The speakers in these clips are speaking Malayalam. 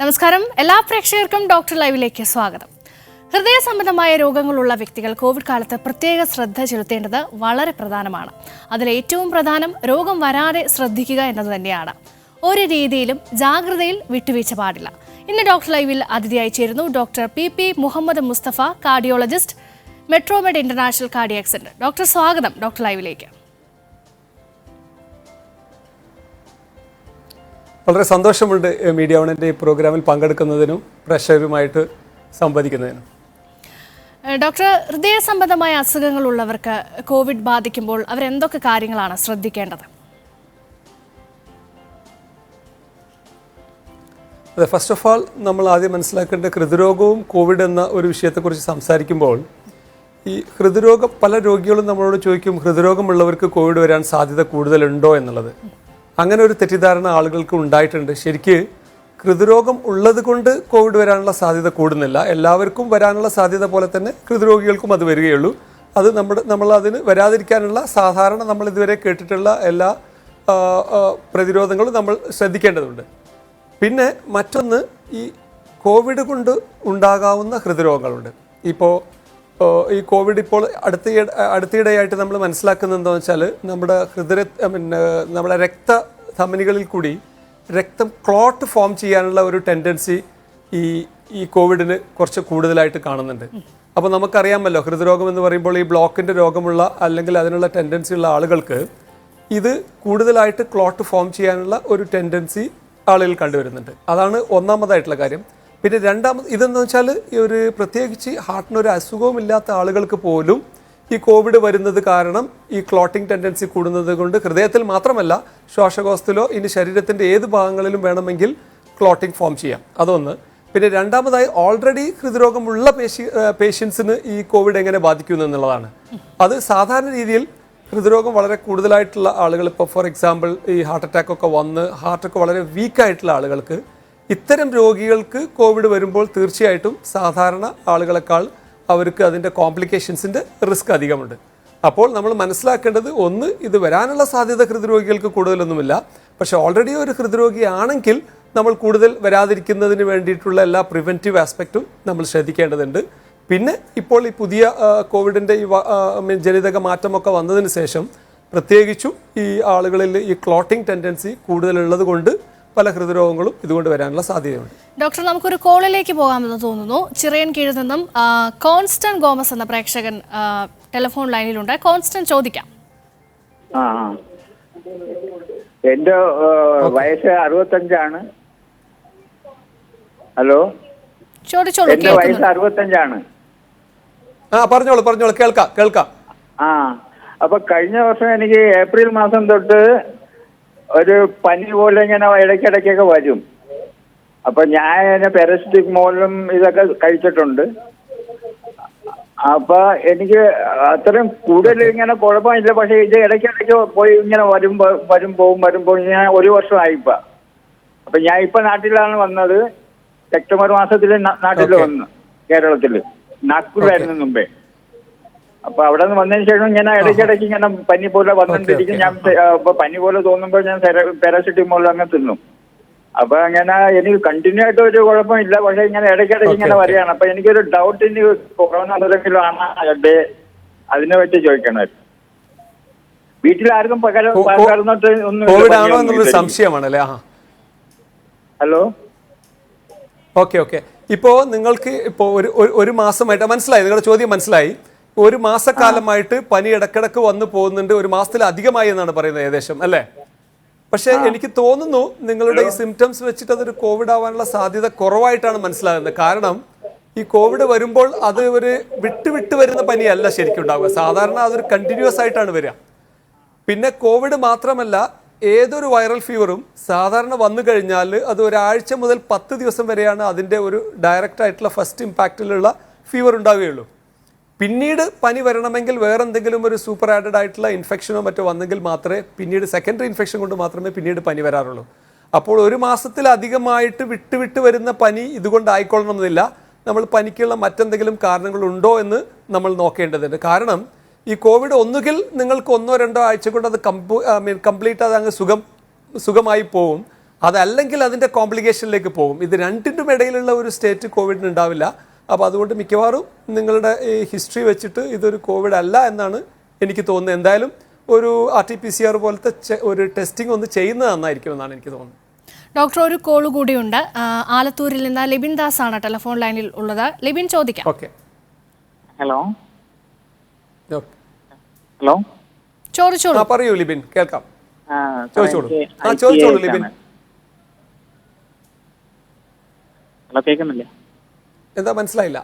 നമസ്കാരം, എല്ലാ പ്രേക്ഷകർക്കും ഡോക്ടർ ലൈവിലേക്ക് സ്വാഗതം. ഹൃദയ സംബന്ധമായ രോഗങ്ങളുള്ള വ്യക്തികൾ കോവിഡ് കാലത്ത് പ്രത്യേക ശ്രദ്ധ ചെലുത്തേണ്ടത് വളരെ പ്രധാനമാണ്. അതിൽ ഏറ്റവും പ്രധാനം രോഗം വരാതെ ശ്രദ്ധിക്കുക എന്നത് തന്നെയാണ്. ഒരു രീതിയിലും ജാഗ്രതയിൽ വിട്ടുവീഴ്ച പാടില്ല. ഇന്ന് ഡോക്ടർ ലൈവിൽ അതിഥിയായി ചേരുന്നു doctor P Muhammad Mustafa, cardiologist, Metromed international cardiac centre. Doctor, സ്വാഗതം ഡോക്ടർ ലൈവിലേക്ക്. വളരെ സന്തോഷമുണ്ട് മീഡിയ വണിൻ്റെ ഈ പ്രോഗ്രാമിൽ പങ്കെടുക്കുന്നതിനും പ്രേക്ഷകരുമായിട്ട് സംവദിക്കുന്നതിനും. ഡോക്ടർ, ഹൃദയ സംബന്ധമായ അസുഖങ്ങളുള്ളവർക്ക് കോവിഡ് ബാധിക്കുമ്പോൾ അവരെന്തൊക്കെ കാര്യങ്ങളാണ് ശ്രദ്ധിക്കേണ്ടത്? അതെ, ഫസ്റ്റ് ഓഫ് ആൾ നമ്മൾ ആദ്യം മനസ്സിലാക്കേണ്ട ഹൃദ്രോഗവും കോവിഡ് എന്ന ഒരു വിഷയത്തെക്കുറിച്ച് സംസാരിക്കുമ്പോൾ ഈ ഹൃദ്രോഗം പല രോഗികളും നമ്മളോട് ചോദിക്കും, ഹൃദ്രോഗമുള്ളവർക്ക് കോവിഡ് വരാൻ സാധ്യത കൂടുതലുണ്ടോ എന്നുള്ളത്. അങ്ങനെ ഒരു തെറ്റിദ്ധാരണ ആളുകൾക്ക് ഉണ്ടായിട്ടുണ്ട്. ശരിക്ക് ഹൃദ്രോഗം ഉള്ളത് കൊണ്ട് കോവിഡ് വരാനുള്ള സാധ്യത കൂടുന്നില്ല. എല്ലാവർക്കും വരാനുള്ള സാധ്യത പോലെ തന്നെ ഹൃദ്രോഗികൾക്കും അത് വരികയുള്ളൂ. അത് നമ്മൾ അതിന് വരാതിരിക്കാനുള്ള സാധാരണ നമ്മൾ ഇതുവരെ കേട്ടിട്ടുള്ള എല്ലാ പ്രതിരോധങ്ങളും നമ്മൾ ശ്രദ്ധിക്കേണ്ടതുണ്ട്. പിന്നെ മറ്റൊന്ന്, ഈ കോവിഡ് കൊണ്ട് ഉണ്ടാകാവുന്ന ഹൃദ്രോഗങ്ങളുണ്ട്. ഇപ്പോൾ ഈ കോവിഡ് ഇപ്പോൾ അടുത്തിടെയായിട്ട് നമ്മൾ മനസ്സിലാക്കുന്നത് എന്താണെന്ന് വെച്ചാൽ, നമ്മുടെ നമ്മുടെ രക്തധമനികളിൽ കൂടി രക്തം ക്ലോട്ട് ഫോം ചെയ്യാനുള്ള ഒരു ടെൻഡൻസി ഈ കോവിഡിന് കുറച്ച് കൂടുതലായിട്ട് കാണുന്നുണ്ട്. അപ്പോൾ നമുക്കറിയാമല്ലോ, ഹൃദ്രോഗം എന്ന് പറയുമ്പോൾ ഈ ബ്ലോക്കിൻ്റെ രോഗമുള്ള അല്ലെങ്കിൽ അതിനുള്ള ടെൻഡൻസി ഉള്ള ആളുകൾക്ക് ഇത് കൂടുതലായിട്ട് ക്ലോട്ട് ഫോം ചെയ്യാനുള്ള ഒരു ടെൻഡൻസി ആളുകൾ കണ്ടുവരുന്നുണ്ട്. അതാണ് ഒന്നാമതായിട്ടുള്ള കാര്യം. പിന്നെ രണ്ടാമത് ഇതെന്ന് വെച്ചാൽ, ഈ ഒരു പ്രത്യേകിച്ച് ഹാർട്ടിനൊരു അസുഖവുമില്ലാത്ത ആളുകൾക്ക് പോലും ഈ കോവിഡ് വരുന്നത് കാരണം ഈ ക്ലോട്ടിംഗ് ടെൻഡൻസി കൂടുന്നത് കൊണ്ട് ഹൃദയത്തിൽ മാത്രമല്ല, ശ്വാസകോശത്തിലോ ഇനി ശരീരത്തിൻ്റെ ഏത് ഭാഗങ്ങളിലും വേണമെങ്കിൽ ക്ലോട്ടിംഗ് ഫോം ചെയ്യാം. അതൊന്ന്. പിന്നെ രണ്ടാമതായി, ഓൾറെഡി ഹൃദ്രോഗമുള്ള പേഷ്യൻസിന് ഈ കോവിഡ് എങ്ങനെ ബാധിക്കുന്നു എന്നുള്ളതാണ്. അത് സാധാരണ രീതിയിൽ ഹൃദ്രോഗം വളരെ കൂടുതലായിട്ടുള്ള ആളുകൾ, ഇപ്പോൾ ഫോർ എക്സാമ്പിൾ ഈ ഹാർട്ട് അറ്റാക്കൊക്കെ വന്ന് ഹാർട്ടൊക്കെ വളരെ വീക്കായിട്ടുള്ള ആളുകൾക്ക്, ഇത്തരം രോഗികൾക്ക് കോവിഡ് വരുമ്പോൾ തീർച്ചയായിട്ടും സാധാരണ ആളുകളെക്കാൾ അവർക്ക് അതിൻ്റെ കോംപ്ലിക്കേഷൻസിൻ്റെ റിസ്ക് അധികമുണ്ട്. അപ്പോൾ നമ്മൾ മനസ്സിലാക്കേണ്ടത്, ഒന്ന്, ഇത് വരാനുള്ള സാധ്യത ഹൃദ്രോഗികൾക്ക് കൂടുതലൊന്നുമില്ല. പക്ഷേ ഓൾറെഡി ഒരു ഹൃദ്രോഗിയാണെങ്കിൽ നമ്മൾ കൂടുതൽ വരാതിരിക്കുന്നതിന് വേണ്ടിയിട്ടുള്ള എല്ലാ പ്രിവെൻറ്റീവ് ആസ്പെക്റ്റും നമ്മൾ ശ്രദ്ധിക്കേണ്ടതുണ്ട്. പിന്നെ ഇപ്പോൾ ഈ പുതിയ കോവിഡിൻ്റെ ഈ ജനിതക മാറ്റമൊക്കെ വന്നതിന് ശേഷം പ്രത്യേകിച്ചും ഈ ആളുകളിൽ ഈ ക്ലോട്ടിംഗ് ടെൻഡൻസി കൂടുതലുള്ളത് കൊണ്ട് പല ഹൃദ്രോഗങ്ങളും ഇതുകൊണ്ട് വരാനുള്ള സാധ്യതയുണ്ട്. ഡോക്ടർ, നമുക്കൊരു കോളിലേക്ക് പോകാമെന്ന് തോന്നുന്നു. ചിറയൻ കീഴിൽ നിന്നും കോൺസ്റ്റൻ ഗോമസ് എന്ന പ്രേക്ഷകൻ ടെലിഫോൺ ലൈനിലുണ്ട്. കോൺസ്റ്റൻ, ചോദിക്കാം. എന്റെ വയസ്സ് 65. ഹലോ, ചോദിച്ചോളൂ. എന്റെ വയസ്സ് 65. പറഞ്ഞോളൂ, കേൾക്കാം. അപ്പൊ കഴിഞ്ഞ വർഷം എനിക്ക് ഏപ്രിൽ മാസം തൊട്ട് ഒരു പനി പോലെ ഇങ്ങനെ ഇടയ്ക്കിടയ്ക്കൊക്കെ വരും. അപ്പൊ ഞാൻ പാരസിറ്റമോളും ഇതൊക്കെ കഴിച്ചിട്ടുണ്ട്. അപ്പൊ എനിക്ക് അത്രയും കൂടുതൽ ഇങ്ങനെ കുഴപ്പമില്ല. പക്ഷെ ഇത് ഇടയ്ക്കിടയ്ക്ക് പോയി ഇങ്ങനെ വരുമ്പോ ഞാൻ 1 വർഷമായിപ്പോ. അപ്പൊ ഞാൻ ഇപ്പൊ നാട്ടിലാണ് വന്നത്. സെപ്റ്റംബർ മാസത്തില് നാട്ടിൽ വന്നു, കേരളത്തില്. നാഗ്പൂരിലായിരുന്നു മുമ്പേ. അപ്പൊ അവിടെ നിന്ന് വന്നതിന് ശേഷം ഇങ്ങനെ ഇടയ്ക്കിടയ്ക്ക് ഇങ്ങനെ പനി പോലെ വന്നിട്ടിരിക്കും. ഞാൻ ഇപ്പൊ പനി പോലെ തോന്നുമ്പോൾ ഞാൻ പാരസിറ്റമോൾ അങ്ങ് തിന്നും. അപ്പൊ അങ്ങനെ എനിക്ക് കണ്ടിന്യൂ ആയിട്ട് ഒരു കുഴപ്പമില്ല. പക്ഷെ ഇങ്ങനെ ഇടയ്ക്കിടയ്ക്ക് ഇങ്ങനെ വരികയാണ്. അപ്പൊ എനിക്കൊരു ഡൗട്ട്, ഇനി കൊറോണ എന്തെങ്കിലും ആണ് അതിനെ പറ്റി ചോദിക്കണമായിരുന്നു. വീട്ടിലാർക്കും പകർന്നിട്ട് ഒന്നും സംശയമാണല്ലേ? Hello, okay. ഇപ്പോൾ നിങ്ങൾക്ക് ഇപ്പോൾ ഒരു മാസമായിട്ട് മനസ്സിലായി, നിങ്ങളുടെ ചോദ്യം മനസ്സിലായി. 1 മാസക്കാലമായിട്ട് പനി ഇടക്കിടക്ക് വന്നു പോകുന്നുണ്ട്. 1 മാസത്തിലധികമായി എന്നാണ് പറയുന്നത് ഏകദേശം, അല്ലേ? പക്ഷേ എനിക്ക് തോന്നുന്നു നിങ്ങളുടെ ഈ സിംറ്റംസ് വെച്ചിട്ട് അതൊരു കോവിഡ് ആവാനുള്ള സാധ്യത കുറവായിട്ടാണ് മനസ്സിലാകുന്നത്. കാരണം ഈ കോവിഡ് വരുമ്പോൾ അത് ഒരു വിട്ട് വരുന്ന പനിയല്ല ശരിക്കും ഉണ്ടാവുക. സാധാരണ അതൊരു കണ്ടിന്യൂസ് ആയിട്ടാണ് വരിക. പിന്നെ കോവിഡ് മാത്രമല്ല, ഏതൊരു വൈറൽ ഫീവറും സാധാരണ വന്നു കഴിഞ്ഞാൽ അത് ഒരാഴ്ച മുതൽ 10 ദിവസം വരെയാണ് അതിൻ്റെ ഒരു ഡയറക്റ്റ് ആയിട്ടുള്ള ഫസ്റ്റ് ഇമ്പാക്റ്റിലുള്ള ഫീവർ ഉണ്ടാവുകയുള്ളൂ. പിന്നീട് പനി വരണമെങ്കിൽ വേറെ എന്തെങ്കിലും ഒരു സൂപ്പർ ആഡഡ് ആയിട്ടുള്ള ഇൻഫെക്ഷനോ മറ്റോ വന്നെങ്കിൽ മാത്രമേ പിന്നീട് സെക്കൻഡറി ഇൻഫെക്ഷൻ കൊണ്ട് മാത്രമേ പിന്നീട് പനി വരാറുള്ളൂ. അപ്പോൾ 1 മാസത്തിലധികമായിട്ട് വിട്ട് വരുന്ന പനി ഇതുകൊണ്ടായിക്കൊള്ളണമെന്നില്ല. നമ്മൾ പനിക്കുള്ള മറ്റെന്തെങ്കിലും കാരണങ്ങളുണ്ടോ എന്ന് നമ്മൾ നോക്കേണ്ടതുണ്ട്. കാരണം ഈ കോവിഡ് ഒന്നുകിൽ നിങ്ങൾക്ക് 1-2 ആഴ്ച കൊണ്ട് അത് കംപ്ലീറ്റ് അത് അങ്ങ് സുഖമായി പോവും. അതല്ലെങ്കിൽ അതിൻ്റെ കോംപ്ലിക്കേഷനിലേക്ക് പോകും. ഇത് രണ്ടിനും ഇടയിലുള്ള ഒരു സ്റ്റേറ്റ് കോവിഡിന് ഉണ്ടാവില്ല. അപ്പോൾ അതുകൊണ്ട് മിക്കവാറും നിങ്ങളുടെ ഈ ഹിസ്റ്ററി വെച്ചിട്ട് ഇതൊരു കോവിഡ് അല്ല എന്നാണ് എനിക്ക് തോന്നുന്നത്. എന്തായാലും ഒരു RT-PCR പോലത്തെ ഒരു ടെസ്റ്റിംഗ് ഒന്ന് ചെയ്യുന്നത് നന്നായിരിക്കും എന്നാണ് എനിക്ക് തോന്നുന്നത്. ഡോക്ടർ, ഒരു കോൾ കൂടിയുണ്ട്. ആലത്തൂരിൽ നിന്ന് ലിബിൻ ദാസ് ആണ് ടെലിഫോൺ ലൈനിൽ ഉള്ളത്. ലിബിൻ, ചോദിക്കാം. ഓക്കെ, ഹലോ ഹലോ ചോദിച്ചോളൂ. പറയൂ ലിബിൻ, കേൾക്കാം. ചോദിച്ചോളൂ ചോദിച്ചോളൂ ലിബിൻ. ഹലോ, കേൾക്കുന്നില്ല? എന്താ മനസ്സിലായില്ല?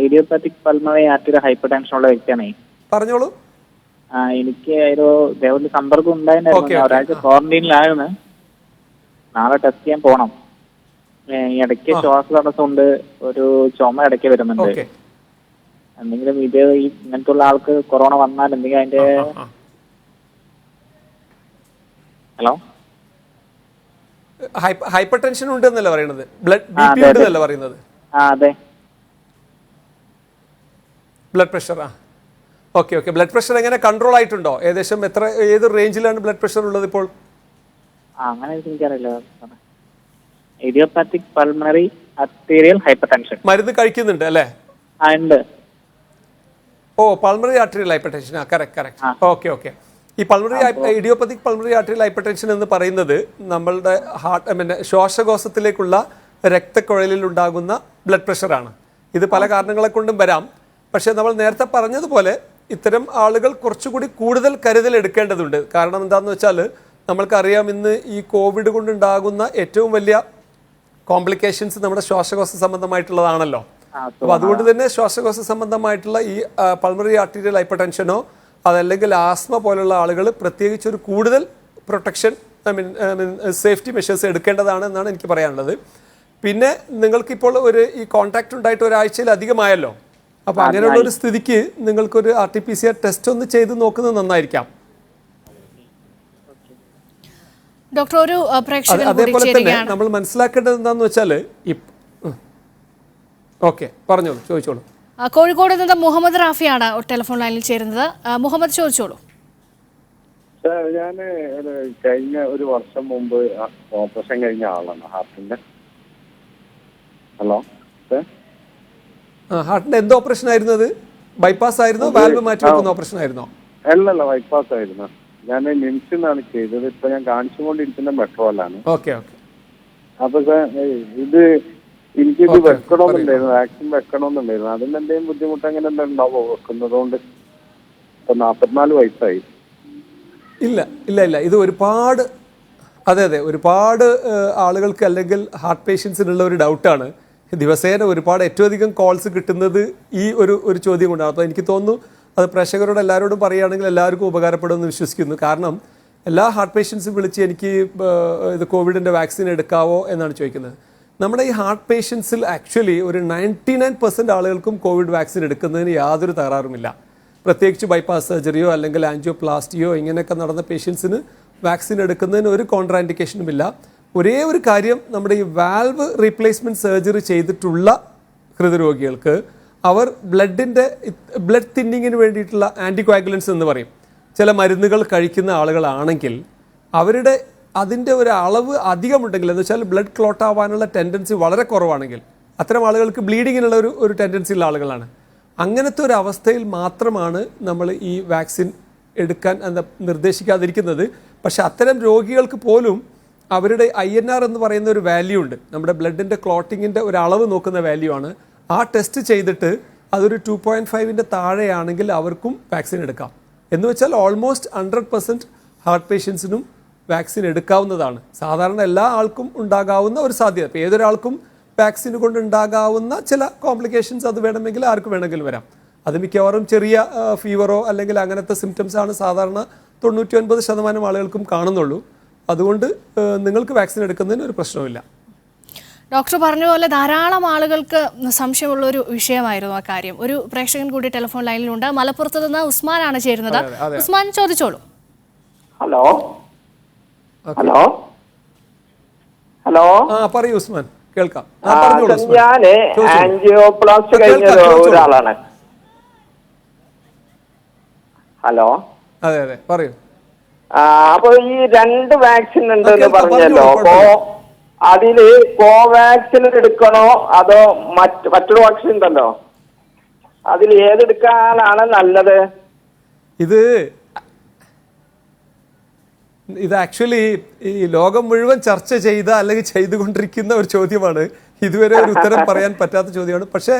ഇഡിയോപാത്തിക് പൾമണറി ആർട്ടറി ഹൈപ്പർ ടെൻഷൻ ഉള്ള വ്യക്തിയാണേ. പറഞ്ഞോളൂ. എനിക്ക് ഒരു സമ്പർക്കം ഉണ്ടായിരുന്നു. ഒരാഴ്ച ക്വാറന്റൈനിലായിരുന്നു. നാളെ ടെസ്റ്റ് ചെയ്യാൻ പോണം. ഇടയ്ക്ക് ശ്വാസതടസ്സമുണ്ട്, ഒരു ചുമ ഇടയ്ക്ക് വരുന്നുണ്ട്. എന്തെങ്കിലും ഇങ്ങനത്തെ ഉള്ള ആൾക്ക് കൊറോണ വന്നാൽ എന്തെങ്കിലും അതിന്റെ ഹലോ ഹൈപ്പർ ടെൻഷൻ ഉണ്ട് എന്നല്ല പറയുന്നത്, ബ്ലഡ് BP ഉണ്ട് എന്നല്ല പറയുന്നത്. അതെ, blood pressure. Okay. Blood pressure എങ്ങനെ കൺട്രോൾ ആയിട്ടുണ്ടോ? ഏകദേശം ഏത് റേഞ്ചിലാണ് ബ്ലഡ് പ്രഷർ ഉള്ളത് ഇപ്പോൾ? അങ്ങനെ എനിക്കറിയില്ല. Idiopathic pulmonary arterial hypertension മരുന്ന് കഴിക്കുന്നുണ്ട് അല്ലേ? ഉണ്ട്. Pulmonary arterial hypertension. Correct. Okay. ഈ idiopathic pulmonary arterial hypertension എന്ന് പറയുന്നത് നമ്മളുടെ ശ്വാസകോശത്തിലേക്കുള്ള രക്തക്കുഴലിൽ ഉണ്ടാകുന്ന ബ്ലഡ് പ്രഷറാണ്. ഇത് പല കാരണങ്ങളെ കൊണ്ടും വരാം. പക്ഷേ നമ്മൾ നേരത്തെ പറഞ്ഞതുപോലെ ഇത്തരം ആളുകൾ കുറച്ചുകൂടി കൂടുതൽ കരുതൽ എടുക്കേണ്ടതുണ്ട്. കാരണം എന്താണെന്ന് വെച്ചാൽ നമ്മൾക്കറിയാം, ഇന്ന് ഈ കോവിഡ് കൊണ്ടുണ്ടാകുന്ന ഏറ്റവും വലിയ കോംപ്ലിക്കേഷൻസ് നമ്മുടെ ശ്വാസകോശ സംബന്ധമായിട്ടുള്ളതാണല്ലോ. അപ്പോൾ അതുകൊണ്ട് തന്നെ ശ്വാസകോശ സംബന്ധമായിട്ടുള്ള ഈ പൾമണറി ആർട്ടീരിയൽ ഹൈപ്പർ ടെൻഷനോ അതല്ലെങ്കിൽ ആസ്മ പോലുള്ള ആളുകൾ പ്രത്യേകിച്ച് ഒരു കൂടുതൽ പ്രൊട്ടക്ഷൻ സേഫ്റ്റി മെഷേഴ്സ് എടുക്കേണ്ടതാണ് എന്നാണ് എനിക്ക് പറയാനുള്ളത്. പിന്നെ നിങ്ങൾക്കിപ്പോൾ ഈ കോൺടാക്ട് ഉണ്ടായിട്ട് ഒരാഴ്ചയിൽ അധികമായല്ലോ. അപ്പോൾ അങ്ങനെയുള്ള ഒരു സ്ഥിതിക്ക് നിങ്ങൾക്കൊരു RT-PCR ടെസ്റ്റ് ഒന്ന് ചെയ്ത് നോക്കുന്നത് നന്നായിരിക്കാം. ഡോക്ടർ, ഒരു പ്രേക്ഷകൻ അതേപോലെ തന്നെ നമ്മൾ മനസ്സിലാക്കേണ്ടത് എന്താണെന്ന് വെച്ചാൽ പറഞ്ഞോളൂ, ചോദിച്ചോളൂ. കോഴിക്കോട് നിന്ന് മുഹമ്മദ് റാഫിയാണ് ടെലിഫോൺ ലൈനിൽ ചേരുന്നത്. മുഹമ്മദ്, ചോദിച്ചോളൂ. ഞാൻ കഴിഞ്ഞ ഒരു വർഷം മുമ്പ് ഓപ്പറേഷൻ കഴിഞ്ഞ ആളാണ് ഹാർട്ടിന്റെ. ഹലോ ഹാർട്ടിന്റെ എന്ത് ഓപ്പറേഷൻ ആയിരുന്നത്? ബൈപ്പാസ് ആയിരുന്നോ, വാൽവ് മാറ്റി വെക്കുന്ന ഓപ്പറേഷൻ ആയിരുന്നോ? അല്ലല്ല, ബൈപ്പാസ് ആയിരുന്നു. ഞാൻ നിംസിൽ നിന്നാണ് ചെയ്തത്. ഇപ്പൊ ഞാൻ കാണിച്ചുകൊണ്ടിരിക്കുന്ന മെട്രോയിലാണ്. അപ്പൊ ഇത് എനിക്കിത് വെക്കണമെന്നുണ്ടായിരുന്നു, വാക്സിൻ വെക്കണമെന്നുണ്ടായിരുന്നു. അതിന് എന്തെങ്കിലും ബുദ്ധിമുട്ട് അങ്ങനെ എന്താ ഉണ്ടാവോ വെക്കുന്നതുകൊണ്ട്? ഇപ്പൊ 44 വയസ്സായി. ഇല്ല ഇത് ഒരുപാട് ഒരുപാട് ആളുകൾക്ക് അല്ലെങ്കിൽ ഹാർട്ട് പേഷ്യൻസിനുള്ള ഒരു ഡൗട്ടാണ്. ദിവസേന ഏറ്റവും അധികം കോൾസ് കിട്ടുന്നത് ഈ ഒരു ചോദ്യം കൊണ്ടാണ്. അപ്പോൾ എനിക്ക് തോന്നുന്നു അത് പ്രേക്ഷകരോട് എല്ലാവരോടും പറയുകയാണെങ്കിൽ എല്ലാവർക്കും ഉപകാരപ്പെടുമെന്ന് വിശ്വസിക്കുന്നു. കാരണം എല്ലാ ഹാർട്ട് പേഷ്യൻസും വിളിച്ച് എനിക്ക് ഇത് കോവിഡിൻ്റെ വാക്സിൻ എടുക്കാവോ എന്നാണ് ചോദിക്കുന്നത്. നമ്മുടെ ഈ ഹാർട്ട് പേഷ്യൻസിൽ ആക്ച്വലി ഒരു 99% ആളുകൾക്കും കോവിഡ് വാക്സിൻ എടുക്കുന്നതിന് യാതൊരു തകരാറുമില്ല. പ്രത്യേകിച്ച് ബൈപ്പാസ് സർജറിയോ അല്ലെങ്കിൽ ആൻജിയോപ്ലാസ്റ്റിയോ ഇങ്ങനെയൊക്കെ നടന്ന പേഷ്യൻസിന് വാക്സിൻ എടുക്കുന്നതിന് ഒരു കോൺട്രാ ഇൻഡിക്കേഷനും ഇല്ല. ഒരേ ഒരു കാര്യം, നമ്മുടെ ഈ വാൽവ് റീപ്ലേസ്മെൻറ്റ് സർജറി ചെയ്തിട്ടുള്ള ഹൃദ്രോഗികൾക്ക് അവർ ബ്ലഡ് തിന്നിങ്ങിന് വേണ്ടിയിട്ടുള്ള ആൻറ്റികോയാഗുലൻസ് എന്ന് പറയും, ചില മരുന്നുകൾ കഴിക്കുന്ന ആളുകളാണെങ്കിൽ അതിൻ്റെ ഒരു അളവ് അധികമുണ്ടെങ്കിൽ, എന്ന് വെച്ചാൽ ബ്ലഡ് ക്ലോട്ട് ആവാനുള്ള ടെൻഡൻസി വളരെ കുറവാണെങ്കിൽ, അത്തരം ആളുകൾക്ക് ബ്ലീഡിങ്ങിനുള്ള ഒരു ടെൻഡൻസി ഉള്ള ആളുകളാണ്. അങ്ങനത്തെ ഒരു അവസ്ഥയിൽ മാത്രമാണ് നമ്മൾ ഈ വാക്സിൻ എടുക്കാൻ നിർദ്ദേശിക്കാതിരിക്കുന്നത്. പക്ഷെ അത്തരം രോഗികൾക്ക് പോലും അവരുടെ INR എന്ന് പറയുന്ന ഒരു വാല്യൂ ഉണ്ട്, നമ്മുടെ ബ്ലഡിൻ്റെ ക്ലോട്ടിങ്ങിൻ്റെ ഒരു അളവ് നോക്കുന്ന വാല്യൂ ആണ്. ആ ടെസ്റ്റ് ചെയ്തിട്ട് അതൊരു 2.5-ന്റെ താഴെയാണെങ്കിൽ അവർക്കും വാക്സിൻ എടുക്കാം. എന്ന് വെച്ചാൽ ഓൾമോസ്റ്റ് 100% ഹാർട്ട് പേഷ്യൻസിനും വാക്സിൻ എടുക്കാവുന്നതാണ്. സാധാരണ എല്ലാ ആൾക്കും ഉണ്ടാകാവുന്ന ഒരു സാധ്യത, ഇപ്പോൾ ഏതൊരാൾക്കും വാക്സിൻ കൊണ്ട് ഉണ്ടാകാവുന്ന ചില കോംപ്ലിക്കേഷൻസ് അത് വേണമെങ്കിൽ ആർക്ക് വേണമെങ്കിലും വരാം. അത് മിക്കവാറും ചെറിയ ഫീവറോ അല്ലെങ്കിൽ അങ്ങനത്തെ സിംറ്റംസ് ആണ് സാധാരണ 99% ആളുകൾക്കും കാണുന്നുള്ളൂ. അതുകൊണ്ട് നിങ്ങൾക്ക് വാക്സിൻ എടുക്കുന്നതിന് ഒരു പ്രശ്നവുമില്ല. ഡോക്ടർ പറഞ്ഞ പോലെ ധാരാളം ആളുകൾക്ക് സംശയമുള്ള ഒരു വിഷയമായിരുന്നു ആ കാര്യം. ഒരു പ്രേക്ഷകൻ കൂടി ടെലിഫോൺ ലൈനിലുണ്ട്. മലപ്പുറത്ത് നിന്ന് ഉസ്മാനാണ് ചേരുന്നത്. ഉസ്മാൻ, ചോദിച്ചോളൂ. ഹലോ ഹലോ ഹലോ പറയൂ ഉസ്മാൻ, കേൾക്കാം. ഞാന് ആൻജിയോപ്ലാസ്റ്റി കഴിഞ്ഞ ഒരാളാണ്. ഹലോ, അതെ പറയൂ. അപ്പൊ ഈ 2 വാക്സിൻ ഉണ്ടെന്ന് കേൾക്കാം, പറഞ്ഞല്ലോ. പറഞ്ഞോളൂ, അപ്പോ അതില് കോവാക്സിൻ എടുക്കണോ അതോ മറ്റൊരു വാക്സിൻ ഉണ്ടല്ലോ, അതിൽ ഏതെടുക്കാനാണ് നല്ലത്? ഇത് ആക്ച്വലി ഈ ലോകം മുഴുവൻ ചർച്ച ചെയ്ത അല്ലെങ്കിൽ ചെയ്തുകൊണ്ടിരിക്കുന്ന ഒരു ചോദ്യമാണ്. ഇതുവരെ ഒരു ഉത്തരം പറയാൻ പറ്റാത്ത ചോദ്യമാണ്. പക്ഷേ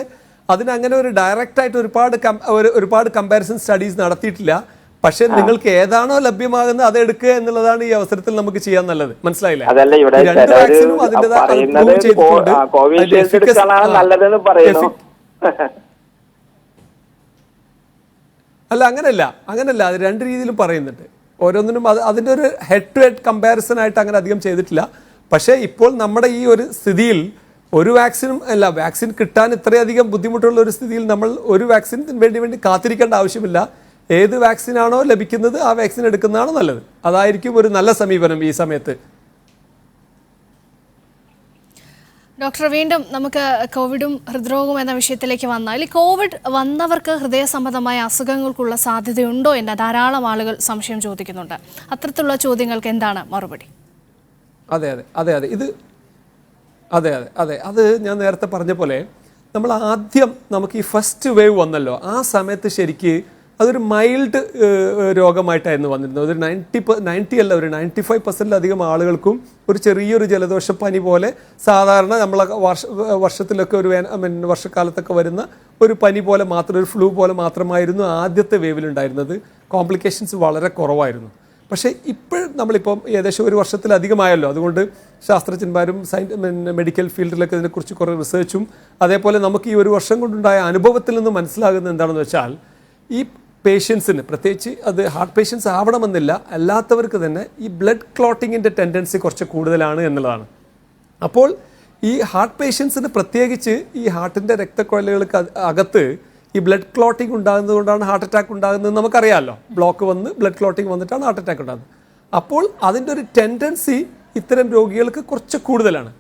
അതിനങ്ങനെ ഒരു ഡയറക്റ്റ് ആയിട്ട് ഒരുപാട് കമ്പാരിസൺ സ്റ്റഡീസ് നടത്തിയിട്ടില്ല. പക്ഷെ നിങ്ങൾക്ക് ഏതാണോ ലഭ്യമാകുന്നത് അത് എടുക്കുക എന്നുള്ളതാണ് ഈ അവസരത്തിൽ നമുക്ക് ചെയ്യാൻ നല്ലത്. മനസ്സിലായില്ലേ? അതല്ല, ഇവിടെ രണ്ട് വാക്സിനും അല്ല, അങ്ങനല്ല. അത് 2 രീതിയിലും പറയുന്നുണ്ട്. ഓരോന്നിനും അതിൻ്റെ ഒരു ഹെഡ് ടു ഹെഡ് കമ്പാരിസൺ ആയിട്ട് അങ്ങനെ അധികം ചെയ്തിട്ടില്ല. പക്ഷേ ഇപ്പോൾ നമ്മുടെ ഈ ഒരു സ്ഥിതിയിൽ ഒരു വാക്സിനും അല്ല, വാക്സിൻ കിട്ടാൻ ഇത്രയധികം ബുദ്ധിമുട്ടുള്ള ഒരു സ്ഥിതിയിൽ നമ്മൾ ഒരു വാക്സിന് വേണ്ടി കാത്തിരിക്കേണ്ട ആവശ്യമില്ല. ഏത് വാക്സിനാണോ ലഭിക്കുന്നത് ആ വാക്സിൻ എടുക്കുന്നതാണ് നല്ലത്. അതായിരിക്കും ഒരു നല്ല സമീപനം ഈ സമയത്ത്. ഡോക്ടർ, വീണ്ടും നമുക്ക് കോവിഡും ഹൃദ്രോഗവും എന്ന വിഷയത്തിലേക്ക് വന്നാൽ, ഈ കോവിഡ് വന്നവർക്ക് ഹൃദയ സംബന്ധമായ അസുഖങ്ങൾക്കുള്ള സാധ്യതയുണ്ടോ എന്ന് ധാരാളം ആളുകൾ സംശയം ചോദിക്കുന്നുണ്ട്. അത്തരത്തിലുള്ള ചോദ്യങ്ങൾക്ക് എന്താണ് മറുപടി? അത് ഞാൻ നേരത്തെ പറഞ്ഞ പോലെ നമ്മൾ ആദ്യം നമുക്ക് ഈ ഫസ്റ്റ് വേവ് വന്നല്ലോ, ആ സമയത്ത് ശരിക്ക് അതൊരു മൈൽഡ് രോഗമായിട്ടായിരുന്നു വന്നിരുന്നത്. ഒരു 90 അല്ല, ഒരു 95%ലധികം ആളുകൾക്കും ഒരു ചെറിയൊരു ജലദോഷപ്പനി പോലെ സാധാരണ നമ്മളെ വർഷത്തിലൊക്കെ ഒരു വർഷക്കാലത്തൊക്കെ വരുന്ന ഒരു പനി പോലെ മാത്രം, ഒരു ഫ്ലൂ പോലെ മാത്രമായിരുന്നു ആദ്യത്തെ വേവിലുണ്ടായിരുന്നത്. കോംപ്ലിക്കേഷൻസ് വളരെ കുറവായിരുന്നു. പക്ഷേ നമ്മളിപ്പം ഏകദേശം ഒരു വർഷത്തിലധികമായല്ലോ. അതുകൊണ്ട് ശാസ്ത്രജ്ഞന്മാരും മെഡിക്കൽ ഫീൽഡിലൊക്കെ ഇതിനെക്കുറിച്ച് കുറേ റിസർച്ചും അതേപോലെ നമുക്ക് ഈ ഒരു വർഷം കൊണ്ടുണ്ടായ അനുഭവത്തിൽ നിന്ന് മനസ്സിലാകുന്നത് എന്താണെന്ന് വെച്ചാൽ, ഈ പേഷ്യൻസിന്, പ്രത്യേകിച്ച് അത് ഹാർട്ട് പേഷ്യൻസ് ആവണമെന്നില്ല, അല്ലാത്തവർക്ക് തന്നെ ഈ ബ്ലഡ് ക്ലോട്ടിങ്ങിൻ്റെ ടെൻഡൻസി കുറച്ച് കൂടുതലാണ് എന്നുള്ളതാണ്. അപ്പോൾ ഈ ഹാർട്ട് പേഷ്യൻസിന് പ്രത്യേകിച്ച് ഈ ഹാർട്ടിൻ്റെ രക്തക്കുഴലുകൾക്ക് അകത്ത് ഈ ബ്ലഡ് ക്ലോട്ടിങ് ഉണ്ടാകുന്നത് കൊണ്ടാണ് ഹാർട്ട് അറ്റാക്ക് ഉണ്ടാകുന്നത് നമുക്കറിയാമല്ലോ. ബ്ലോക്ക് വന്ന് ബ്ലഡ് ക്ലോട്ടിങ് വന്നിട്ടാണ് ഹാർട്ട് അറ്റാക്ക് ഉണ്ടാകുന്നത്. അപ്പോൾ അതിൻ്റെ ഒരു ടെൻഡൻസി ഇത്തരം രോഗികൾക്ക് കുറച്ച് കൂടുതലാണ്.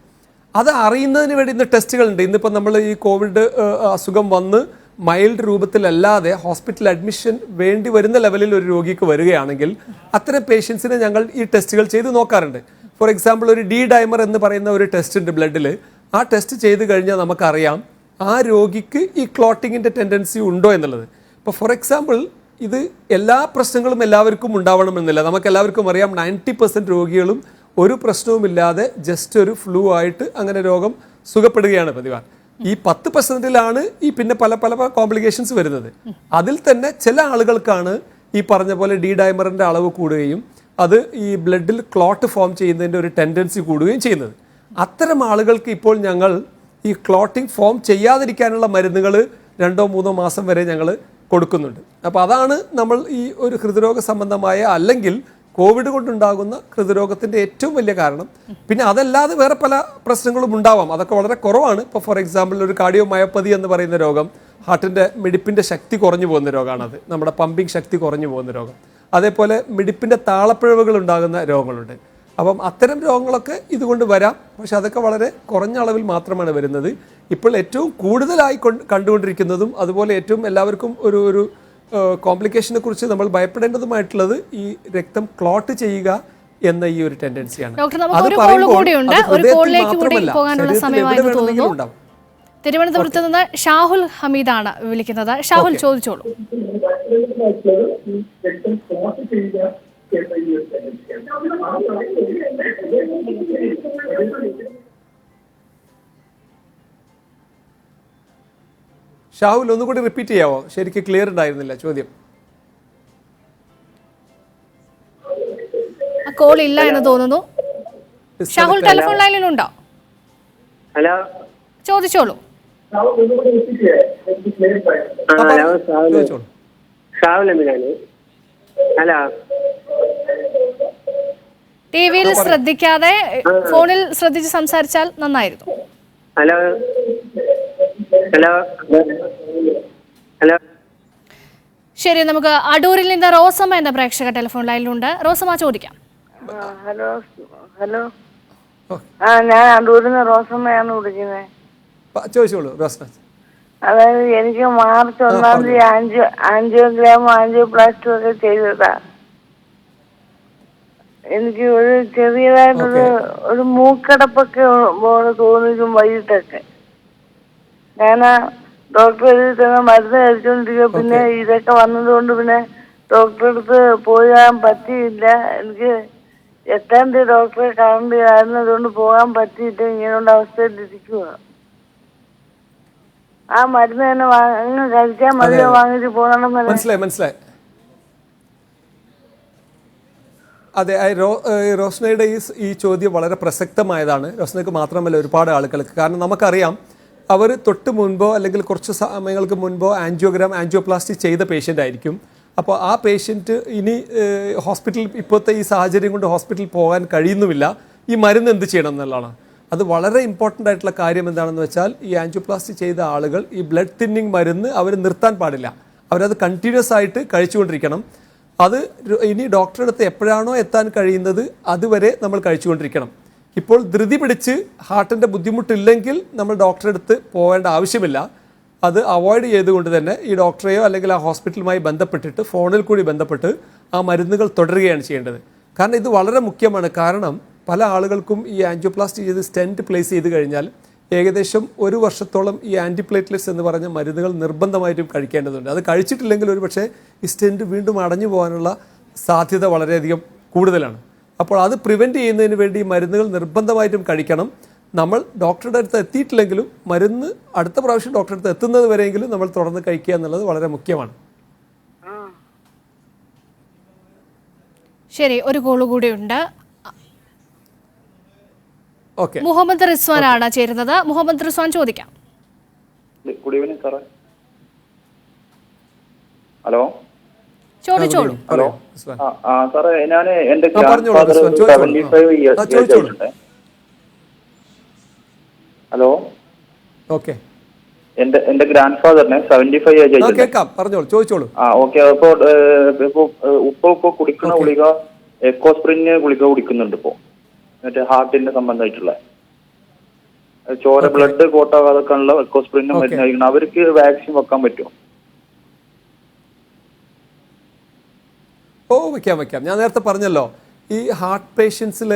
അത് അറിയുന്നതിന് വേണ്ടി ഇന്ന് ടെസ്റ്റുകളുണ്ട്. ഇന്നിപ്പോൾ നമ്മൾ ഈ കോവിഡ് അസുഖം വന്ന് മൈൽഡ് രൂപത്തിലല്ലാതെ ഹോസ്പിറ്റൽ അഡ്മിഷൻ വേണ്ടി വരുന്ന ലെവലിൽ ഒരു രോഗിക്ക് വരികയാണെങ്കിൽ അത്തരം പേഷ്യൻസിനെ ഞങ്ങൾ ഈ ടെസ്റ്റുകൾ ചെയ്ത് നോക്കാറുണ്ട്. ഫോർ എക്സാമ്പിൾ, ഒരു ഡി ഡൈമർ എന്ന് പറയുന്ന ഒരു ടെസ്റ്റ് ഉണ്ട് ബ്ലഡിൽ. ആ ടെസ്റ്റ് ചെയ്ത് കഴിഞ്ഞാൽ നമുക്കറിയാം ആ രോഗിക്ക് ഈ ക്ലോട്ടിങ്ങിൻ്റെ ടെൻഡൻസി ഉണ്ടോ എന്നുള്ളത്. ഇപ്പോൾ ഫോർ എക്സാമ്പിൾ, ഇത് എല്ലാ പ്രശ്നങ്ങളും എല്ലാവർക്കും ഉണ്ടാവണമെന്നില്ല. നമുക്ക് എല്ലാവർക്കും അറിയാം 90% രോഗികളും ഒരു പ്രശ്നവുമില്ലാതെ ജസ്റ്റ് ഒരു ഫ്ലൂ ആയിട്ട് അങ്ങനെ രോഗം സുഖപ്പെടുകയാണ് പതിവ്. ഈ 10%ലാണ് ഈ പിന്നെ പല പല കോംപ്ലിക്കേഷൻസ് വരുന്നത്. അതിൽ തന്നെ ചില ആളുകൾക്കാണ് ഈ പറഞ്ഞ പോലെ ഡി ഡൈമറിൻ്റെ അളവ് കൂടുകയും അത് ഈ ബ്ലഡിൽ ക്ലോട്ട് ഫോം ചെയ്യുന്നതിൻ്റെ ഒരു ടെൻഡൻസി കൂടുകയും ചെയ്യുന്നത്. അത്തരം ആളുകൾക്ക് ഇപ്പോൾ ഞങ്ങൾ ഈ ക്ലോട്ടിംഗ് ഫോം ചെയ്യാതിരിക്കാനുള്ള മരുന്നുകൾ 2-3 മാസം വരെ ഞങ്ങൾ കൊടുക്കുന്നുണ്ട്. അപ്പോൾ അതാണ് നമ്മൾ ഈ ഒരു ഹൃദ്രോഗ സംബന്ധമായ അല്ലെങ്കിൽ കോവിഡ് കൊണ്ടുണ്ടാകുന്ന ഹൃദ്രോഗത്തിൻ്റെ ഏറ്റവും വലിയ കാരണം. പിന്നെ അതല്ലാതെ വേറെ പല പ്രശ്നങ്ങളും ഉണ്ടാവാം, അതൊക്കെ വളരെ കുറവാണ്. ഇപ്പോൾ ഫോർ എക്സാമ്പിൾ, ഒരു കാർഡിയോമയോപ്പതി എന്ന് പറയുന്ന രോഗം, ഹാർട്ടിൻ്റെ മിടിപ്പിൻ്റെ ശക്തി കുറഞ്ഞു പോകുന്ന രോഗമാണത്. നമ്മുടെ പമ്പിങ് ശക്തി കുറഞ്ഞു പോകുന്ന രോഗം. അതേപോലെ മിടിപ്പിൻ്റെ താളപ്പിഴവുകൾ ഉണ്ടാകുന്ന രോഗങ്ങളുണ്ട്. അപ്പം അത്തരം രോഗങ്ങളൊക്കെ ഇതുകൊണ്ട് വരാം. പക്ഷെ അതൊക്കെ വളരെ കുറഞ്ഞ അളവിൽ മാത്രമാണ് വരുന്നത്. ഇപ്പോൾ ഏറ്റവും കൂടുതലായി കണ്ടുകൊണ്ടിരിക്കുന്നതും അതുപോലെ ഏറ്റവും എല്ലാവർക്കും ഒരു കോംപ്ലിക്കേഷനെ കുറിച്ച് നമ്മൾ ഭയപ്പെടേണ്ടതുമായിട്ടുള്ളത് ഈ രക്തം ക്ലോട്ട് ചെയ്യുക എന്ന ഈ ഒരു ടെൻഡൻസിയാണ്. തിരുവനന്തപുരത്ത് നിന്ന് ഷാഹുൽ ഹമീദാണ് വിളിക്കുന്നത്. ഷാഹുൽ, ചോദിച്ചോളൂ. ഷാഹുൽ, ഒന്നുകൂടി റിപ്പീറ്റ് ചെയ്യാവോ? ശരിക്കും ക്ലിയർ ഉണ്ടായിരുന്നില്ല ചോദ്യം. കോൾ ഇല്ല എന്ന് തോന്നുന്നു. ഷാഹുൽ ടെലിഫോൺ ലൈനിലുണ്ടോ? ഹലോ, ചോദിച്ചോളൂ. ഹലോ, ടിവിയിൽ ശ്രദ്ധിക്കാതെ ഫോണിൽ ശ്രദ്ധിച്ച് സംസാരിച്ചാൽ നന്നായിരുന്നു. ഹലോ ഹലോ ഹലോ ശരി, നമുക്ക് അടൂരിൽ നിന്ന് റോസമ്മ എന്ന പ്രേക്ഷക ടെലിഫോൺ ലൈനിലുണ്ട്. റോസമ്മ, ചോദിക്കാം. ഹലോ ഹലോ ഞാൻ അടൂരിൽ നിന്ന് റോസമ്മയാണ് വിളിക്കുന്നത്. ചോദിച്ചോളൂ റോസമ്മ. അതായത് എനിക്ക് മാർച്ച് 1-ാം തീയതി ആൻജിയോഗ്രാം ആൻജിയോപ്ലാസ്റ്റി ഒക്കെ ചെയ്തതാ. എനിക്ക് ഒരു ചെറിയതായിട്ടൊരു മൂക്കടപ്പൊക്കെ പോലെ തോന്നിക്കും വൈകിട്ടൊക്കെ. ഞാൻ ഡോക്ടർ എഴുതി തന്ന മരുന്ന് കഴിച്ചോണ്ടിരിക്കുക. പിന്നെ ഇതൊക്കെ വന്നതുകൊണ്ട് പിന്നെ ഡോക്ടറെ അടുത്ത് പോകാൻ പറ്റിയില്ല. എനിക്ക് 8-ാം തീയതി ഡോക്ടറെ കാണേണ്ടതായിരുന്നു. അതുകൊണ്ട് പോകാൻ പറ്റിയിട്ട് ഇങ്ങനെയുള്ള അവസ്ഥയിലിരിക്കുക. ആ മരുന്ന് തന്നെ അങ്ങ് കഴിക്കാൻ മതിയോ വാങ്ങിച്ച് പോകണമെന്നല്ലേ? മനസ്സിലായി. അതെ, റോസ്നയുടെ ഈ ചോദ്യം വളരെ പ്രസക്തമായതാണ്. റോസ്നയ്ക്ക് മാത്രമല്ല, ഒരുപാട് ആളുകൾക്ക്. കാരണം നമുക്കറിയാം, അവർ തൊട്ട് മുൻപോ അല്ലെങ്കിൽ കുറച്ച് സമയങ്ങൾക്ക് മുൻപോ ആൻജിയോപ്ലാസ്റ്റി ചെയ്ത പേഷ്യൻ്റ് ആയിരിക്കും. അപ്പോൾ ആ പേഷ്യൻറ്റ് ഇനി ഇപ്പോഴത്തെ ഈ സാഹചര്യം കൊണ്ട് ഹോസ്പിറ്റലിൽ പോകാൻ കഴിയുന്നുമില്ല. ഈ മരുന്ന് എന്ത് ചെയ്യണം എന്നുള്ളതാണ്. അത് വളരെ ഇമ്പോർട്ടൻ്റ് ആയിട്ടുള്ള കാര്യം എന്താണെന്ന് വെച്ചാൽ, ഈ ആൻജിയോപ്ലാസ്റ്റി ചെയ്ത ആളുകൾ ഈ ബ്ലഡ് തിന്നിങ് മരുന്ന് അവർ നിർത്താൻ പാടില്ല. അവരത് കണ്ടിന്യൂസ് ആയിട്ട് കഴിച്ചുകൊണ്ടിരിക്കണം. അത് ഇനി ഡോക്ടറുടെ അടുത്ത് എപ്പോഴാണോ എത്താൻ കഴിയുന്നത് അതുവരെ നമ്മൾ കഴിച്ചുകൊണ്ടിരിക്കണം. ഇപ്പോൾ ധൃതി പിടിച്ച് ഹാർട്ടിൻ്റെ ബുദ്ധിമുട്ടില്ലെങ്കിൽ നമ്മൾ ഡോക്ടറെ അടുത്ത് പോകേണ്ട ആവശ്യമില്ല. അത് അവോയ്ഡ് ചെയ്തുകൊണ്ട് തന്നെ ഈ ഡോക്ടറെയോ അല്ലെങ്കിൽ ആ ഹോസ്പിറ്റലുമായി ബന്ധപ്പെട്ടിട്ട് ഫോണിൽ കൂടി ബന്ധപ്പെട്ട് ആ മരുന്നുകൾ തുടരുകയാണ് ചെയ്യേണ്ടത്. കാരണം ഇത് വളരെ മുഖ്യമാണ്. കാരണം പല ആളുകൾക്കും ഈ ആൻജിയോപ്ലാസ്റ്റി ചെയ്ത് സ്റ്റെൻറ്റ് പ്ലേസ് ചെയ്ത് കഴിഞ്ഞാൽ ഏകദേശം 1 വർഷത്തോളം ഈ ആൻറ്റിപ്ലേറ്റ്ലെറ്റ്സ് എന്ന് പറഞ്ഞ മരുന്നുകൾ നിർബന്ധമായിട്ടും കഴിക്കേണ്ടതുണ്ട്. അത് കഴിച്ചിട്ടില്ലെങ്കിൽ ഒരു പക്ഷേ ഈ സ്റ്റെൻറ്റ് വീണ്ടും അടഞ്ഞു പോകാനുള്ള സാധ്യത വളരെയധികം കൂടുതലാണ്. അപ്പോൾ അത് പ്രിവെൻറ്റ് ചെയ്യുന്നതിന് വേണ്ടി മരുന്നുകൾ നിർബന്ധമായിട്ടും കഴിക്കണം. നമ്മൾ ഡോക്ടറുടെ അടുത്ത് എത്തിയിട്ടില്ലെങ്കിലും മരുന്ന് അടുത്ത പ്രാവശ്യം ഡോക്ടറുടെ അടുത്ത് എത്തുന്നത് വരെയെങ്കിലും നമ്മൾ തുടർന്ന് കഴിക്കുക എന്നുള്ളത് വളരെ മുഖ്യമാണ്. ശരി, ഒരു കോള് കൂടി ഉണ്ട്. ഓക്കെ, മുഹമ്മദ് റിസ്വാൻ ആണ് ചേരുന്നത്. മുഹമ്മദ് റിസ്വാൻ, ചോദിക്കാം. ഗുഡ് ഈവനിങ് സാറേ. ഹലോ. ചോദിച്ചോളൂ. ഹലോ സാറേ, ഞാൻ എന്റെ ഗ്രാൻഡ് ഫാദർ 75 ഇയേഴ്സ് ഉണ്ട്. ഹലോ. ഓക്കെ, എന്റെ ഗ്രാൻഡ് ഫാദറിന് 75 ഏജ് പറഞ്ഞോളൂ, ചോദിച്ചോളൂ. ഓക്കെ. ഇപ്പൊ കുടിക്കുന്ന ഗുളിക എക്കോസ്പ്രിന് ഗുളിക കുടിക്കുന്നുണ്ട്. ഇപ്പോ മറ്റേ ഹാർട്ടിന്റെ സംബന്ധമായിട്ടുള്ള ചോര ബ്ലഡ് കോട്ടാകാതൊക്കെയുള്ള എക്കോസ്പ്രിന് മരുന്ന് കഴിക്കണം. അവർക്ക് വാക്സിൻ വെക്കാൻ പറ്റുമോ? വെക്കാം. ഞാൻ നേരത്തെ പറഞ്ഞല്ലോ, ഈ ഹാർട്ട് പേഷ്യൻസിൽ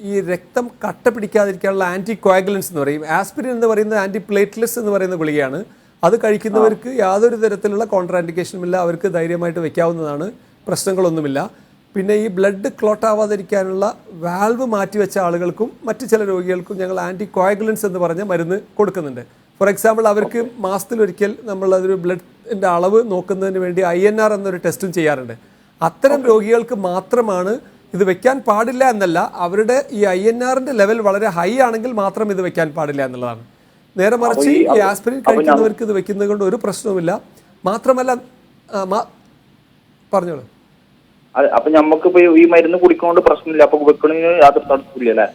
ഈ രക്തം കട്ട പിടിക്കാതിരിക്കാനുള്ള ആൻറ്റി കോയാഗുലൻസ് എന്ന് പറയും. ആസ്പിരിൻ എന്ന് പറയുന്നത് ആൻറ്റി പ്ലേറ്റ്ലെറ്റ്സ് എന്ന് പറയുന്ന ഗുളികയാണ്. അത് കഴിക്കുന്നവർക്ക് യാതൊരു തരത്തിലുള്ള കോൺട്രാൻഡിക്കേഷനും ഇല്ല. അവർക്ക് ധൈര്യമായിട്ട് വെക്കാവുന്നതാണ്, പ്രശ്നങ്ങളൊന്നുമില്ല. പിന്നെ ഈ ബ്ലഡ് ക്ലോട്ട് ആവാതിരിക്കാനുള്ള വാൽവ് മാറ്റിവെച്ച ആളുകൾക്കും മറ്റു ചില രോഗികൾക്കും ഞങ്ങൾ ആൻറ്റി കോയാഗുലൻസ് എന്ന് പറഞ്ഞ മരുന്ന് കൊടുക്കുന്നുണ്ട്. ഫോർ എക്സാമ്പിൾ, അവർക്ക് മാസത്തിലൊരിക്കൽ നമ്മൾ അതൊരു ബ്ലഡിൻ്റെ അളവ് നോക്കുന്നതിന് വേണ്ടി INR എന്നൊരു ടെസ്റ്റും ചെയ്യാറുണ്ട്. അത്തരം രോഗികൾക്ക് മാത്രമാണ് ഇത് വെക്കാൻ പാടില്ല എന്നല്ല, അവരുടെ ഈ INRന്റെ ലെവൽ വളരെ ഹൈ ആണെങ്കിൽ മാത്രം ഇത് വെക്കാൻ പാടില്ല എന്നുള്ളതാണ്. നേരെ മറിച്ച് ഈ ആസ്പിരിൻ കഴിക്കുന്നവർക്ക് ഇത് വെക്കുന്നത് കൊണ്ട് ഒരു പ്രശ്നവുമില്ല. മാത്രമല്ല, പറഞ്ഞോളൂ. അപ്പൊ നമുക്കിപ്പോ ഈ മരുന്ന് കുടിക്കുന്നതുകൊണ്ട് പ്രശ്നമില്ല, അപ്പൊ വെക്കണതിന് യാതൊരു തടസ്സമില്ല അല്ലേ?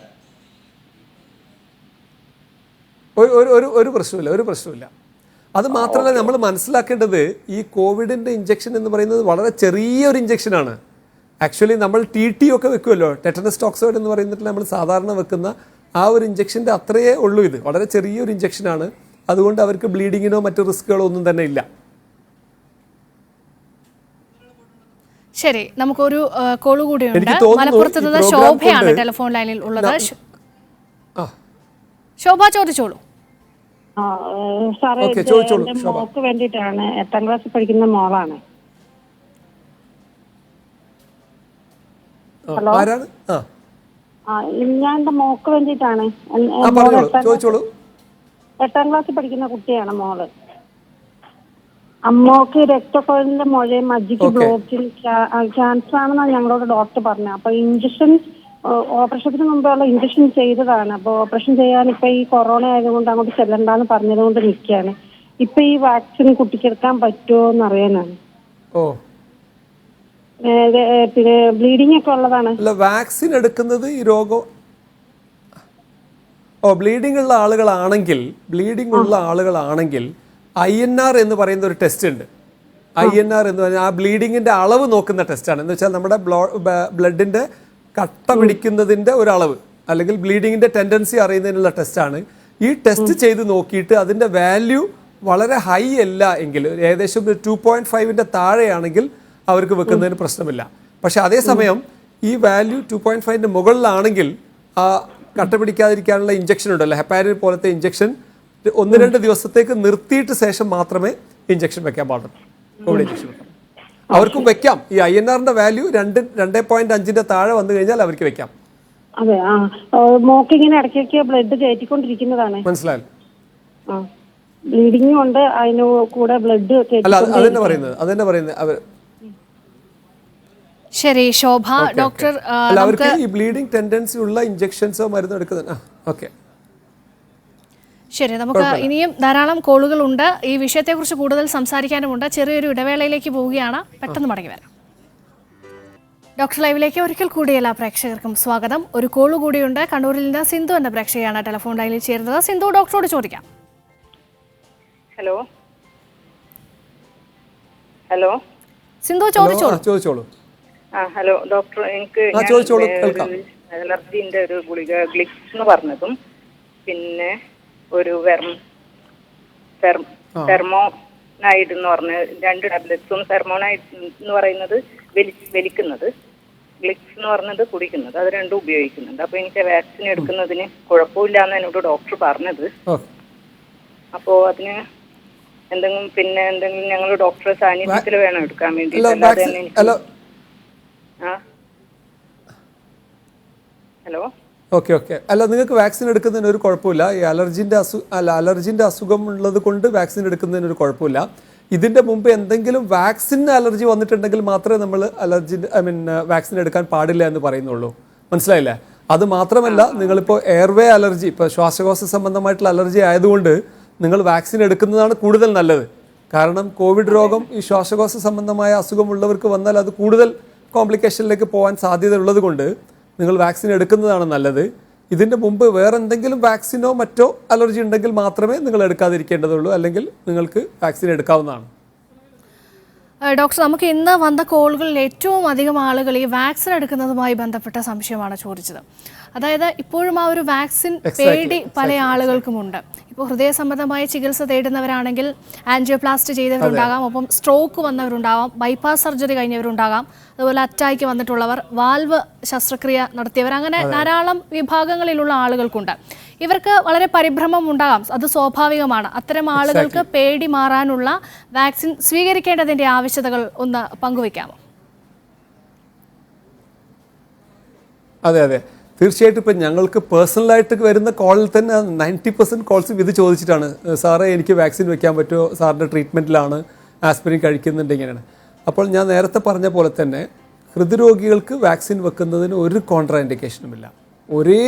ഒരു പ്രശ്നമില്ല. അത് മാത്രമല്ല, നമ്മൾ മനസ്സിലാക്കേണ്ടത് ഈ കോവിഡിൻ്റെ ഇഞ്ചക്ഷൻ എന്ന് പറയുന്നത് വളരെ ചെറിയൊരു ഇഞ്ചക്ഷനാണ്. ആക്ച്വലി നമ്മൾ TT ഒക്കെ വെക്കുമല്ലോ, ടെറ്റനസ് ടോക്സോയിഡ് എന്ന് പറയുന്നിട്ട് നമ്മൾ സാധാരണ വെക്കുന്ന ആ ഒരു ഇഞ്ചക്ഷൻ്റെ അത്രയേ ഉള്ളൂ. ഇത് വളരെ ചെറിയൊരു ഇഞ്ചക്ഷനാണ്. അതുകൊണ്ട് അവർക്ക് ബ്ലീഡിങ്ങിനോ മറ്റു റിസ്കുകളോ ഒന്നും തന്നെ ഇല്ല. ശരി, നമുക്കൊരു കോള് കൂടിയുണ്ട്. മലപ്പുറത്ത് നിന്ന് ശോഭയാണ് ടെലിഫോൺ ലൈനിൽ ഉള്ളത്. ശോഭ, ചോദിച്ചോളൂ. സാറേ, എന്റെ മോക്ക് വേണ്ടിയിട്ടാണ്. 8ാം ക്ലാസ്സിൽ പഠിക്കുന്ന മോളാണ്. ഹലോ, ഞാൻ എന്റെ മോക്ക് വേണ്ടിയിട്ടാണ്. 8ാം ക്ലാസ്സിൽ പഠിക്കുന്ന കുട്ടിയാണ് മോള്. അമ്മോക്ക് രക്തക്കൊഴലിന്റെ മുഴയും മജ്ജിക്ക് ബ്ലോക്കിൽ ക്യാൻസർ ആണെന്നാണ് ഞങ്ങളോട് ഡോക്ടർ പറഞ്ഞത്. അപ്പൊ ഇഞ്ചക്ഷൻ ഓപ്പറേഷത്തിന് മുമ്പുള്ള ഇഞ്ചക്ഷൻ ചെയ്തതാണ്. അപ്പൊ ഓപ്പറേഷൻ ചെയ്യാൻ ഇപ്പൊ ഈ കൊറോണ ആയതുകൊണ്ട് അങ്ങോട്ട് ചെല്ലണ്ടെന്ന് പറഞ്ഞത് കൊണ്ട് നിൽക്കുകയാണ്. ഇപ്പൊ ഈ വാക്സിൻ കുട്ടിക്കെടുക്കാൻ പറ്റുമോ എന്ന് അറിയാനാണ്. പിന്നെ ബ്ലീഡിംഗ് ഒക്കെ ഉള്ളതാണ്. വാക്സിൻ എടുക്കുന്നത് ഈ രോഗം ബ്ലീഡിംഗ് ഉള്ള ആളുകളാണെങ്കിൽ INR എന്ന് പറയുന്ന ഒരു ടെസ്റ്റ് ഉണ്ട്. INR എന്ന് പറഞ്ഞാൽ ആ ബ്ലീഡിങ്ങിൻ്റെ അളവ് നോക്കുന്ന ടെസ്റ്റാണ്. എന്ന് വെച്ചാൽ നമ്മുടെ ബ്ലഡിൻ്റെ കട്ട പിടിക്കുന്നതിൻ്റെ ഒരു അളവ് അല്ലെങ്കിൽ ബ്ലീഡിങ്ങിൻ്റെ ടെൻഡൻസി അറിയുന്നതിനുള്ള ടെസ്റ്റാണ്. ഈ ടെസ്റ്റ് ചെയ്ത് നോക്കിയിട്ട് അതിൻ്റെ വാല്യൂ വളരെ ഹൈ അല്ല എങ്കിൽ, ഏകദേശം 2.5ന്റെ താഴെയാണെങ്കിൽ അവർക്ക് വെക്കുന്നതിന് പ്രശ്നമില്ല. പക്ഷെ അതേസമയം ഈ വാല്യൂ 2.5 മുകളിലാണെങ്കിൽ ആ കട്ട പിടിക്കാതിരിക്കാനുള്ള ഇഞ്ചക്ഷൻ ഉണ്ടല്ലോ, ഹെപ്പാരിൻ പോലത്തെ ഇഞ്ചക്ഷൻ 1-2 ദിവസത്തേക്ക് നിർത്തിയിട്ട് ശേഷം മാത്രമേ ഇഞ്ചക്ഷൻ വെക്കാൻ പാടുള്ളൂ. കോവിഡ് ഇഞ്ചക്ഷൻ വെക്കാം. അവർക്കും വെക്കാം. ഈ INR വാല്യൂ 2.5 താഴെ വന്നു കഴിഞ്ഞാൽ അവർക്ക് വെക്കാം. അതെ, മോക്കിങ്ങനെ ഇടയ്ക്കൊക്കെ ബ്ലഡ് കയറ്റിക്കൊണ്ടിരിക്കുന്നതാണ്. മനസ്സിലായല്ലോ? ബ്ലീഡിംഗ് ഉണ്ട്, അതിന് കൂടെ ബ്ലഡ് അതെന്നെ പറയുന്നത് അവർ. ശരി ശോഭ. ഡോക്ടർ അവർക്ക് ഈ ബ്ലീഡിംഗ് ടെൻഡൻസി ഉള്ള ഇഞ്ചക്ഷൻസോ മരുന്ന് എടുക്കുന്നത്. ഓക്കെ, ശരി. നമുക്ക് ഇനിയും ധാരാളം കോളുകൾ ഉണ്ട്, ഈ വിഷയത്തെക്കുറിച്ച് കൂടുതൽ സംസാരിക്കാനുമുണ്ട്. ചെറിയൊരു ഇടവേളയിലേക്ക് പോവുകയാണ്, പെട്ടെന്ന് മടങ്ങി വരാം. ഡോക്ടർ ലൈവിലേക്ക് ഒരിക്കൽ കൂടി എല്ലാ പ്രേക്ഷകർക്കും സ്വാഗതം. ഒരു കോള് കൂടിയുണ്ട്. കണ്ണൂരിൽ നിന്ന് സിന്ധു എന്ന പ്രേക്ഷകയാണ് ടെലിഫോൺ ലൈനിൽ ചേരുന്നത്. സിന്ധു, ഡോക്ടറോട് ചോദിക്കാം. ഹലോ ഹലോ സിന്ധു ചോദിച്ചോളൂ. ഹലോ ഡോക്ടർ, എനിക്ക് അലർജിന്റെ ഒരു ഗുളിക ഗ്ലിക്സ് എന്ന് പറഞ്ഞതും പിന്നെ ഒരു തെർമോനൈഡ് എന്ന് പറഞ്ഞ 2 ടാബ്ലറ്റ്സും, തെർമോനൈഡ് എന്ന് പറയുന്നത് വലിക്കുന്നത്, ഗ്ലിക്സ് എന്ന് പറഞ്ഞത് കുടിക്കുന്നത്, അത് രണ്ടും ഉപയോഗിക്കുന്നുണ്ട്. അപ്പൊ എനിക്ക് വാക്സിൻ എടുക്കുന്നതിന് കുഴപ്പമില്ല എന്ന് എന്നോട് ഡോക്ടർ പറഞ്ഞത്. അപ്പോ അതിന് എന്തെങ്കിലും ഞങ്ങൾ ഡോക്ടറെ സാന്നിധ്യത്തിൽ വേണം എടുക്കാൻ വേണ്ടി. Hello, okay. അല്ല, നിങ്ങൾക്ക് വാക്സിൻ എടുക്കുന്നതിന് ഒരു കുഴപ്പമില്ല. ഈ അലർജിന്റെ അസുഖം ഉള്ളത് കൊണ്ട് വാക്സിൻ എടുക്കുന്നതിന് ഒരു കുഴപ്പമില്ല. ഇതിന്റെ മുമ്പ് എന്തെങ്കിലും വാക്സിന് അലർജി വന്നിട്ടുണ്ടെങ്കിൽ മാത്രമേ നമ്മൾ വാക്സിൻ എടുക്കാൻ പാടില്ല എന്ന് പറയുന്നുള്ളൂ. മനസ്സിലായില്ലേ? അത് മാത്രമല്ല, നിങ്ങളിപ്പോൾ എയർവേ അലർജി, ഇപ്പോൾ ശ്വാസകോശ സംബന്ധമായിട്ടുള്ള അലർജി ആയതുകൊണ്ട് നിങ്ങൾ വാക്സിൻ എടുക്കുന്നതാണ് കൂടുതൽ നല്ലത്. കാരണം കോവിഡ് രോഗം ഈ ശ്വാസകോശ സംബന്ധമായ അസുഖമുള്ളവർക്ക് വന്നാൽ അത് കൂടുതൽ കോംപ്ലിക്കേഷനിലേക്ക് പോകാൻ സാധ്യത ഉള്ളത് കൊണ്ട് നിങ്ങൾ വാക്സിൻ എടുക്കുന്നതാണ് നല്ലത്. ഇതിൻ്റെ മുമ്പ് വേറെ എന്തെങ്കിലും വാക്സിനോ മറ്റോ അലർജി ഉണ്ടെങ്കിൽ മാത്രമേ നിങ്ങൾ എടുക്കാതിരിക്കേണ്ടതുള്ളൂ, അല്ലെങ്കിൽ നിങ്ങൾക്ക് വാക്സിൻ എടുക്കാവുന്നതാണ്. ഡോക്ടർ, നമുക്ക് ഇന്ന് വന്ന കോളുകളിൽ ഏറ്റവും അധികം ആളുകൾ ഈ വാക്സിൻ എടുക്കുന്നതുമായി ബന്ധപ്പെട്ട സംശയമാണ് ചോദിച്ചത്. അതായത് ഇപ്പോഴും ആ ഒരു വാക്സിൻ പേടി പല ആളുകൾക്കുമുണ്ട്. ഇപ്പോൾ ഹൃദയ സംബന്ധമായ ചികിത്സ തേടുന്നവരാണെങ്കിൽ ആൻജിയോപ്ലാസ്റ്റി ചെയ്തവരുണ്ടാകാം, ഒപ്പം സ്ട്രോക്ക് വന്നവരുണ്ടാകാം, ബൈപ്പാസ് സർജറി കഴിഞ്ഞവരുണ്ടാകാം, അതുപോലെ അറ്റാക്ക് വന്നിട്ടുള്ളവർ, വാൽവ് ശസ്ത്രക്രിയ നടത്തിയവർ, അങ്ങനെ ധാരാളം വിഭാഗങ്ങളിലുള്ള ആളുകൾക്കുണ്ട്. ഇവർക്ക് വളരെ പരിഭ്രമം ഉണ്ടാകാം, അത് സ്വാഭാവികമാണ്. അത്തരം ആളുകൾക്ക് പേടി മാറാനുള്ള വാക്സിൻ സ്വീകരിക്കേണ്ടതിൻ്റെ ആവശ്യകതകൾ ഒന്ന് പങ്കുവയ്ക്കാമോ? അതെ, തീർച്ചയായിട്ടും. ഇപ്പം ഞങ്ങൾക്ക് പേഴ്സണലായിട്ട് വരുന്ന കോളിൽ തന്നെ 90% കോൾസും ഇത് ചോദിച്ചിട്ടാണ്, സാറേ എനിക്ക് വാക്സിൻ വെക്കാൻ പറ്റുമോ, സാറിൻ്റെ ട്രീറ്റ്മെൻറ്റിലാണ്, ആസ്പിരിൻ കഴിക്കുന്നുണ്ട്, ഇങ്ങനെയാണ്. അപ്പോൾ ഞാൻ നേരത്തെ പറഞ്ഞ പോലെ തന്നെ ഹൃദ്രോഗികൾക്ക് വാക്സിൻ വെക്കുന്നതിന് ഒരു കോൺട്രാ ഇൻഡിക്കേഷനുമില്ല. ഒരേ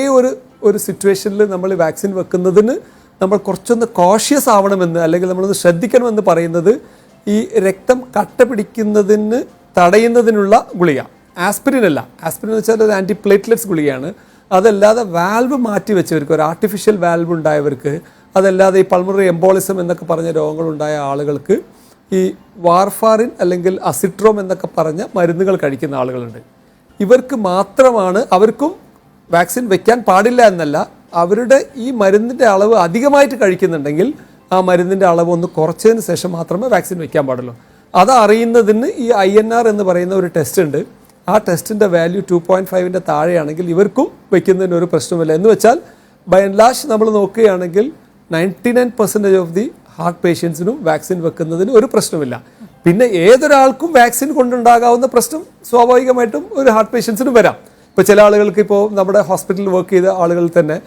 ഒരു സിറ്റുവേഷനിൽ നമ്മൾ വാക്സിൻ വെക്കുന്നതിന് നമ്മൾ കുറച്ചൊന്ന് കോഷ്യസ് ആവണമെന്ന്, അല്ലെങ്കിൽ നമ്മളൊന്ന് ശ്രദ്ധിക്കണമെന്ന് പറയുന്നത് ഈ രക്തം കട്ട പിടിക്കുന്നതിന് തടയുന്നതിനുള്ള ഗുളിക, ആസ്പിരിൻ അല്ല. ആസ്പിരിൻ എന്ന് വെച്ചാൽ ഒരു ആൻറ്റിപ്ലേറ്റ്ലെറ്റ്സ് ഗുളികയാണ്. അതല്ലാതെ വാൽവ് മാറ്റി വെച്ചവർക്ക്, ഒരു ആർട്ടിഫിഷ്യൽ വാൽവ് ഉണ്ടായവർക്ക്, അതല്ലാതെ ഈ പൾമണറി എംബോളിസം എന്നൊക്കെ പറഞ്ഞ രോഗങ്ങളുണ്ടായ ആളുകൾക്ക് ഈ വാർഫാറിൻ അല്ലെങ്കിൽ അസിട്രോം എന്നൊക്കെ പറഞ്ഞ മരുന്നുകൾ കഴിക്കുന്ന ആളുകളുണ്ട്. ഇവർക്ക് മാത്രമാണ്, അവർക്കും വാക്സിൻ വെക്കാൻ പാടില്ല എന്നല്ല, അവരുടെ ഈ മരുന്നിൻ്റെ അളവ് അധികമായിട്ട് കഴിക്കുന്നുണ്ടെങ്കിൽ ആ മരുന്നിൻ്റെ അളവ് ഒന്ന് കുറച്ചതിന് ശേഷം മാത്രമേ വാക്സിൻ വെക്കാൻ പാടുള്ളൂ. അത് അറിയുന്നതിന് ഈ INR എന്ന് പറയുന്ന ഒരു ടെസ്റ്റ് ഉണ്ട്. ആ ടെസ്റ്റിൻ്റെ വാല്യൂ 2.5 താഴെയാണെങ്കിൽ ഇവർക്കും വയ്ക്കുന്നതിന് ഒരു പ്രശ്നമില്ല. എന്ന് വെച്ചാൽ ബൈ ആൻഡ് ലാർജ് നമ്മൾ നോക്കുകയാണെങ്കിൽ 99% ഓഫ് ദി ഹാർട്ട് പേഷ്യൻസിനും വാക്സിൻ വെക്കുന്നതിന് ഒരു പ്രശ്നമില്ല. പിന്നെ ഏതൊരാൾക്കും വാക്സിൻ കൊണ്ടുണ്ടാകാവുന്ന പ്രശ്നം സ്വാഭാവികമായിട്ടും ഒരു ഹാർട്ട് പേഷ്യൻസിനും വരാം. ഇപ്പോൾ ചില ആളുകൾക്ക്, ഇപ്പോൾ നമ്മുടെ ഹോസ്പിറ്റലിൽ വർക്ക് ചെയ്ത ആളുകൾ തന്നെ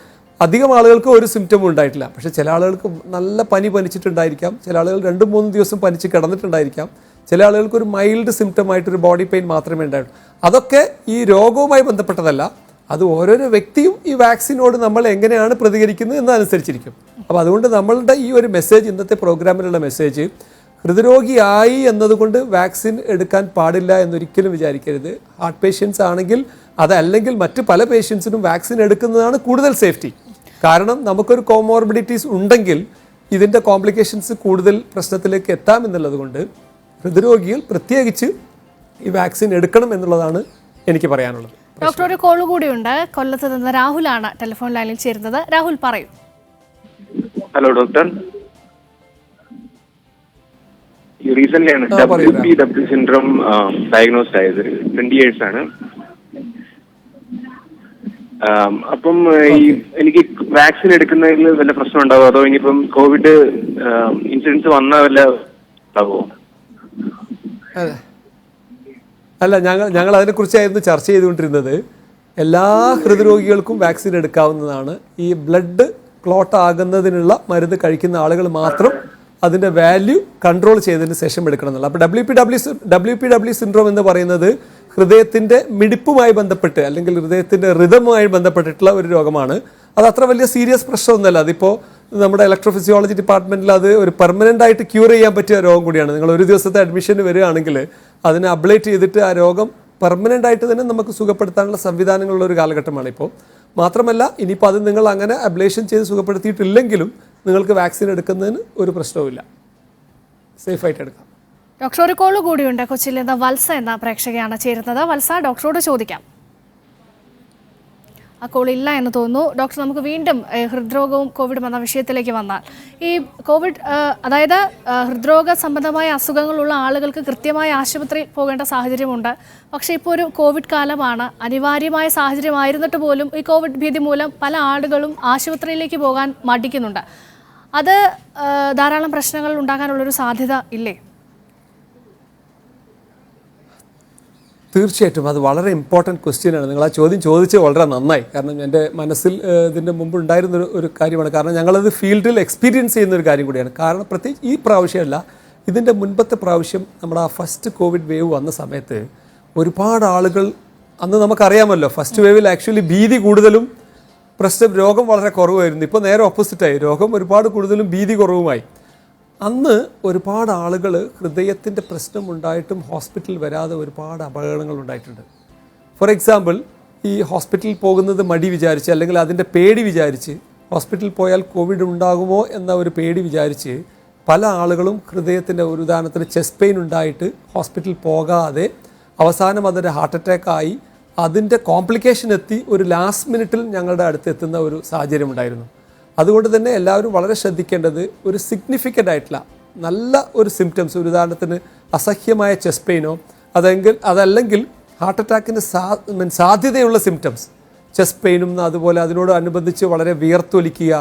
അധികം ആളുകൾക്ക് ഒരു സിംറ്റമും ഉണ്ടായിട്ടില്ല. പക്ഷേ ചില ആളുകൾക്ക് നല്ല പനിച്ചിട്ടുണ്ടായിരിക്കാം, ചില ആളുകൾ 2-3 ദിവസം പനിച്ച് കിടന്നിട്ടുണ്ടായിരിക്കാം, ചില ആളുകൾക്ക് ഒരു മൈൽഡ് സിംറ്റമായിട്ടൊരു ബോഡി പെയിൻ മാത്രമേ ഉണ്ടായിട്ടുള്ളൂ. അതൊക്കെ ഈ രോഗവുമായി ബന്ധപ്പെട്ടതല്ല, അത് ഓരോരോ വ്യക്തിയും ഈ വാക്സിനോട് നമ്മൾ എങ്ങനെയാണ് പ്രതികരിക്കുന്നത് എന്നതനുസരിച്ചിരിക്കും. അപ്പോൾ അതുകൊണ്ട് നമ്മളുടെ ഈ ഒരു മെസ്സേജ്, ഇന്നത്തെ പ്രോഗ്രാമിലുള്ള മെസ്സേജ്, ഹൃദ്രോഗിയായി എന്നതുകൊണ്ട് വാക്സിൻ എടുക്കാൻ പാടില്ല എന്നൊരിക്കലും വിചാരിക്കരുത്. ഹാർട്ട് പേഷ്യൻസ് ആണെങ്കിൽ അതല്ലെങ്കിൽ മറ്റ് പല പേഷ്യൻസിനും വാക്സിൻ എടുക്കുന്നതാണ് കൂടുതൽ സേഫ്റ്റി. കാരണം നമുക്കൊരു കോമോർബിഡിറ്റീസ് ഉണ്ടെങ്കിൽ ഇതിൻ്റെ കോംപ്ലിക്കേഷൻസ് കൂടുതൽ പ്രശ്നത്തിലേക്ക് എത്താമെന്നുള്ളത് കൊണ്ട് ഹൃദ്രോഗികൾ പ്രത്യേകിച്ച് ഈ വാക്സിൻ എടുക്കണം എന്നുള്ളതാണ് എനിക്ക് പറയാനുള്ളത്. ഡോക്ടർ, ഒരു കോൾ കൂടിയുണ്ട്. കൊല്ലത്ത് നിന്ന് രാഹുലാണ് ടെലിഫോൺ ലൈനിൽ ചേരുന്നത്. രാഹുൽ പറയൂ. ഹലോ ഡോക്ടർ, റീസെന്റ് ആണ് WPW സിൻഡ്രോം ഡയഗ്നോസ്ഡ് ആയത്. 20 years ആണ്. അപ്പം ഈ എനിക്ക് വാക്സിൻ എടുക്കുന്നതിൽ വല്ല പ്രശ്നം ഉണ്ടാവുമോ, അതോ ഇനിയിപ്പം കോവിഡ് ഇൻഷുറൻസ് വന്നാൽ വല്ല ഉണ്ടാവുമോ? അല്ല, ഞങ്ങൾ അതിനെക്കുറിച്ചായിരുന്നു ചർച്ച ചെയ്തുകൊണ്ടിരുന്നത്. എല്ലാ ഹൃദ്രോഗികൾക്കും വാക്സിൻ എടുക്കാവുന്നതാണ്. ഈ ബ്ലഡ് ക്ലോട്ട് ആകുന്നതിനുള്ള മരുന്ന് കഴിക്കുന്ന ആളുകൾ മാത്രം അതിൻ്റെ വാല്യൂ കൺട്രോൾ ചെയ്തതിന് ശേഷം എടുക്കണം എന്നുള്ളത്. അപ്പോൾ WPW സിൻഡ്രോം എന്ന് പറയുന്നത് ഹൃദയത്തിൻ്റെ മിടിപ്പുമായി ബന്ധപ്പെട്ട് അല്ലെങ്കിൽ ഹൃദയത്തിൻ്റെ റിതമുമായി ബന്ധപ്പെട്ടിട്ടുള്ള ഒരു രോഗമാണ്. അത് അത്ര വലിയ സീരിയസ് പ്രശ്നമൊന്നുമല്ല. അതിപ്പോൾ നമ്മുടെ ഇലക്ട്രോഫിസിയോളജി ഡിപ്പാർട്ട്മെൻറ്റിൽ അത് ഒരു പെർമനൻ്റ് ആയിട്ട് ക്യൂർ ചെയ്യാൻ പറ്റിയ രോഗം കൂടിയാണ്. നിങ്ങൾ ഒരു ദിവസത്തെ അഡ്മിഷന് വരികയാണെങ്കിൽ അതിനെ അബ്ലേറ്റ് ചെയ്തിട്ട് ആ രോഗം പെർമനൻ്റ് ആയിട്ട് തന്നെ നമുക്ക് സുഖപ്പെടുത്താനുള്ള സംവിധാനങ്ങളുള്ള ഒരു കാലഘട്ടമാണ് ഇപ്പോൾ. മാത്രമല്ല, ഇനിയിപ്പോൾ അത് നിങ്ങൾ അങ്ങനെ അബ്ലേഷൻ ചെയ്ത് സുഖപ്പെടുത്തിയിട്ടില്ലെങ്കിലും നിങ്ങൾക്ക് വാക്സിൻ എടുക്കുന്നതിന് ഒരു പ്രശ്നവുമില്ല, സേഫായിട്ട് എടുക്കാം. ഡോക്ടർ, ഒരു കോള് കൂടിയുണ്ട്. കൊച്ചിയിൽ നിന്ന് വത്സ എന്ന പ്രേക്ഷകയാണ് ചേരുന്നത്. വത്സ, ഡോക്ടറോട് ചോദിക്കാം. ആ കോൾ ഇല്ല എന്ന് തോന്നുന്നു. ഡോക്ടർ, നമുക്ക് വീണ്ടും ഹൃദ്രോഗവും കോവിഡും എന്ന വിഷയത്തിലേക്ക് വന്നാൽ, ഈ കോവിഡ് അതായത് ഹൃദ്രോഗ സംബന്ധമായ അസുഖങ്ങളുള്ള ആളുകൾക്ക് കൃത്യമായ ആശുപത്രിയിൽ പോകേണ്ട സാഹചര്യമുണ്ട്. പക്ഷേ ഇപ്പോൾ ഒരു കോവിഡ് കാലമാണ്. അനിവാര്യമായ സാഹചര്യമായിരുന്നിട്ട് പോലും ഈ കോവിഡ് ഭീതി മൂലം പല ആളുകളും ആശുപത്രിയിലേക്ക് പോകാൻ മടിക്കുന്നുണ്ട്. അത് ധാരാളം പ്രശ്നങ്ങൾ ഉണ്ടാകാനുള്ളൊരു സാധ്യത ഇല്ലേ? തീർച്ചയായിട്ടും അത് വളരെ ഇമ്പോർട്ടൻറ്റ് ക്വസ്റ്റ്യനാണ്. നിങ്ങൾ ആ ചോദ്യം ചോദിച്ചത് വളരെ നന്നായി. കാരണം എൻ്റെ മനസ്സിൽ ഇതിൻ്റെ മുമ്പ് ഉണ്ടായിരുന്ന ഒരു കാര്യമാണ്. കാരണം ഞങ്ങളത് ഫീൽഡിൽ എക്സ്പീരിയൻസ് ചെയ്യുന്ന ഒരു കാര്യം കൂടിയാണ്. കാരണം പ്രത്യേകിച്ച് ഈ പ്രാവശ്യമല്ല, ഇതിൻ്റെ മുൻപത്തെ പ്രാവശ്യം നമ്മുടെ ആ ഫസ്റ്റ് കോവിഡ് വേവ് വന്ന സമയത്ത് ഒരുപാട് ആളുകൾ, അന്ന് നമുക്കറിയാമല്ലോ ഫസ്റ്റ് വേവിൽ ആക്ച്വലി ഭീതി കൂടുതലും രോഗം വളരെ കുറവായിരുന്നു. ഇപ്പോൾ നേരെ ഓപ്പോസിറ്റായി, രോഗം ഒരുപാട് കൂടുതലും ഭീതി കുറവുമായി. അന്ന് ഒരുപാട് ആളുകൾ ഹൃദയത്തിൻ്റെ പ്രശ്നമുണ്ടായിട്ടും ഹോസ്പിറ്റലിൽ വരാതെ ഒരുപാട് അപകടങ്ങൾ ഉണ്ടായിട്ടുണ്ട്. ഫോർ എക്സാമ്പിൾ, ഈ ഹോസ്പിറ്റലിൽ പോകുന്നത് മടി വിചാരിച്ച് അല്ലെങ്കിൽ അതിൻ്റെ പേടി വിചാരിച്ച്, ഹോസ്പിറ്റലിൽ പോയാൽ കോവിഡ് ഉണ്ടാകുമോ എന്ന ഒരു പേടി വിചാരിച്ച് പല ആളുകളും ഹൃദയത്തിൻ്റെ ഒരു ഉദാഹരണത്തിന് ചെസ്റ്റ് പെയിൻ ഉണ്ടായിട്ട് ഹോസ്പിറ്റലിൽ പോകാതെ അവസാനം അതൊരു ഹാർട്ട് അറ്റാക്കായി അതിൻ്റെ കോംപ്ലിക്കേഷൻ എത്തി ഒരു ലാസ്റ്റ് മിനിറ്റിൽ ഞങ്ങളുടെ അടുത്ത് എത്തുന്ന ഒരു സാഹചര്യം ഉണ്ടായിരുന്നു. അതുകൊണ്ട് തന്നെ എല്ലാവരും വളരെ ശ്രദ്ധിക്കേണ്ടത് ഒരു സിഗ്നിഫിക്കൻ്റ് ആയിട്ടുള്ള നല്ല ഒരു സിംറ്റംസ്, ഒരു ഉദാഹരണത്തിന് അസഹ്യമായ ചെസ്റ്റ് പെയിനോ അതല്ലെങ്കിൽ ഹാർട്ട് അറ്റാക്കിന് സാധ്യതയുള്ള സിംറ്റംസ്, ചെസ്റ്റ് പെയിനും അതുപോലെ അതിനോടനുബന്ധിച്ച് വളരെ വിയർത്തൊലിക്കുക,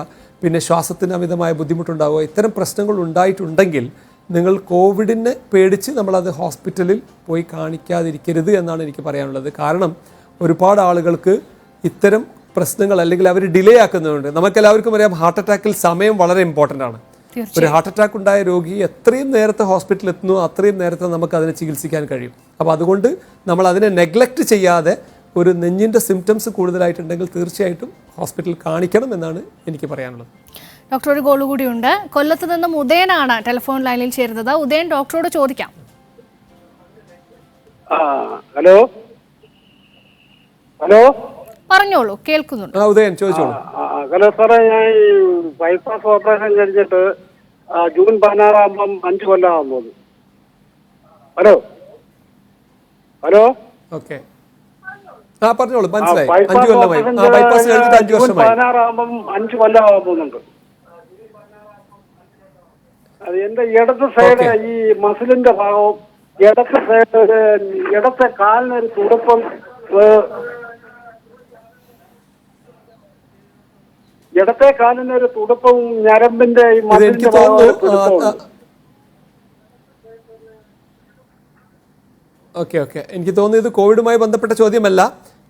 പിന്നെ ശ്വാസത്തിന് അമിതമായ ബുദ്ധിമുട്ടുണ്ടാവുക, ഇത്തരം പ്രശ്നങ്ങൾ ഉണ്ടായിട്ടുണ്ടെങ്കിൽ നിങ്ങൾ കോവിഡിനെ പേടിച്ച് നമ്മളത് ഹോസ്പിറ്റലിൽ പോയി കാണിക്കാതിരിക്കരുത് എന്നാണ് എനിക്ക് പറയാനുള്ളത്. കാരണം ഒരുപാട് ആളുകൾക്ക് ഇത്തരം പ്രശ്നങ്ങൾ അല്ലെങ്കിൽ അവർ ഡിലേ ആക്കുന്നുണ്ട്. നമുക്കെല്ലാവർക്കും അറിയാം ഹാർട്ട് അറ്റാക്കിൽ സമയം വളരെ ഇമ്പോർട്ടൻ്റ് ആണ്. ഒരു ഹാർട്ട് അറ്റാക്ക് ഉണ്ടായ രോഗി എത്രയും നേരത്തെ ഹോസ്പിറ്റലിൽ എത്തുന്നു അത്രയും നേരത്തെ നമുക്ക് അതിനെ ചികിത്സിക്കാൻ കഴിയും. അപ്പോൾ അതുകൊണ്ട് നമ്മൾ അതിനെ നെഗ്ലക്റ്റ് ചെയ്യാതെ ഒരു നെഞ്ഞിൻ്റെ സിംറ്റംസ് കൂടുതലായിട്ടുണ്ടെങ്കിൽ തീർച്ചയായിട്ടും ഹോസ്പിറ്റലിൽ കാണിക്കണം എന്നാണ് എനിക്ക് പറയാനുള്ളത്. ഡോക്ടർ, ഒരു കോൾ കൂടിയുണ്ട്. കൊല്ലത്ത് നിന്നും ഉദയനാണ് ടെലിഫോൺ ലൈനിൽ ചേരുന്നത്. ഉദയൻ, ഡോക്ടറോട് ചോദിക്കാം. ഹലോ ഹലോ പറഞ്ഞോളൂ, കേൾക്കുന്നുണ്ട്. ഉദയൻ ചോദിച്ചോളൂ. ഹലോ സാറേ, ഞാൻ ഈ ബൈപ്പാസ് ഓപ്പറേഷൻ കഴിഞ്ഞിട്ട് ജൂൺ 16 5 കൊല്ലമാകാൻ പോകുന്നു. ഹലോ ഹലോ ഓക്കെ, പറഞ്ഞോളൂ, മനസ്സിലായി. ബൈപ്പാസ് ഓപ്പറേഷൻ 16 5 കൊല്ലമാകാൻ പോകുന്നുണ്ട്. അത് എന്റെ ഇടത്തെ സൈഡ് ഈ മസിലിന്റെ ഭാഗവും ഇടത്തെ സൈഡ് ഇടത്തെ കാലിനൊരു തുടുപ്പം, ഇടത്തെ കാലിനൊരു തുടുപ്പവും ഞരമ്പിന്റെ ഈ മസിലിന്റെ ഓക്കെ എനിക്ക് തോന്നുന്നു ഇത് കോവിഡുമായി ബന്ധപ്പെട്ട ചോദ്യമല്ല.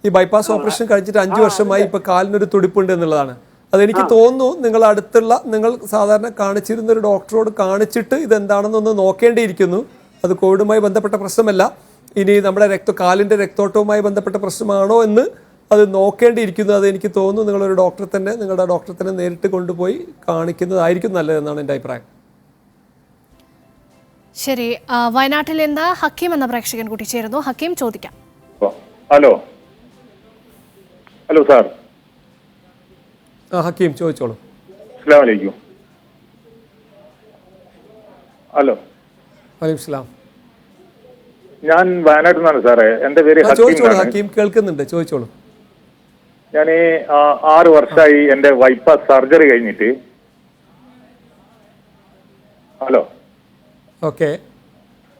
ഈ ബൈപ്പാസ് ഓപ്പറേഷൻ കഴിച്ചിട്ട് 5 വർഷമായി ഇപ്പൊ കാലിനൊരു തുടിപ്പുണ്ട് എന്നുള്ളതാണ്. അതെനിക്ക് തോന്നുന്നു നിങ്ങൾ സാധാരണ കാണിച്ചിരുന്ന ഒരു ഡോക്ടറോട് കാണിച്ചിട്ട് ഇതെന്താണെന്നൊന്ന് നോക്കേണ്ടിയിരിക്കുന്നു. അത് കോവിഡുമായി ബന്ധപ്പെട്ട പ്രശ്നമല്ല. ഇനി നമ്മുടെ കാലിൻ്റെ രക്തോട്ടവുമായി ബന്ധപ്പെട്ട പ്രശ്നമാണോ എന്ന് അത് നോക്കേണ്ടിയിരിക്കുന്നു. അത് എനിക്ക് തോന്നുന്നു നിങ്ങളുടെ ഡോക്ടറെ തന്നെ നേരിട്ട് കൊണ്ടുപോയി കാണിക്കുന്നതായിരിക്കും നല്ലതെന്നാണ് എൻ്റെ അഭിപ്രായം. ശരി, വയനാട്ടിൽ നിന്ന് ഹക്കീം എന്ന പ്രേക്ഷകൻ കൂടി ചേരുന്നു. ഹക്കീം, ചോദിക്കാം. Hello hello sir. ഹക്കീം ചോദിച്ചോളൂ. അസ്സലാമു അലൈക്കും. ഹലോ. വലൈക്കും സലാം. ഞാൻ വയനാട്ടിൽ നിന്നാണ് സാറേ. എൻ്റെ പേര് ഹക്കീം. കേൾക്കുന്നുണ്ട്, ചോദിച്ചോളൂ. ഞാൻ 6 വർഷമായി എൻ്റെ ബൈപ്പാസ് സർജറി കഴിഞ്ഞിട്ട്. ഹലോ. ഓക്കെ.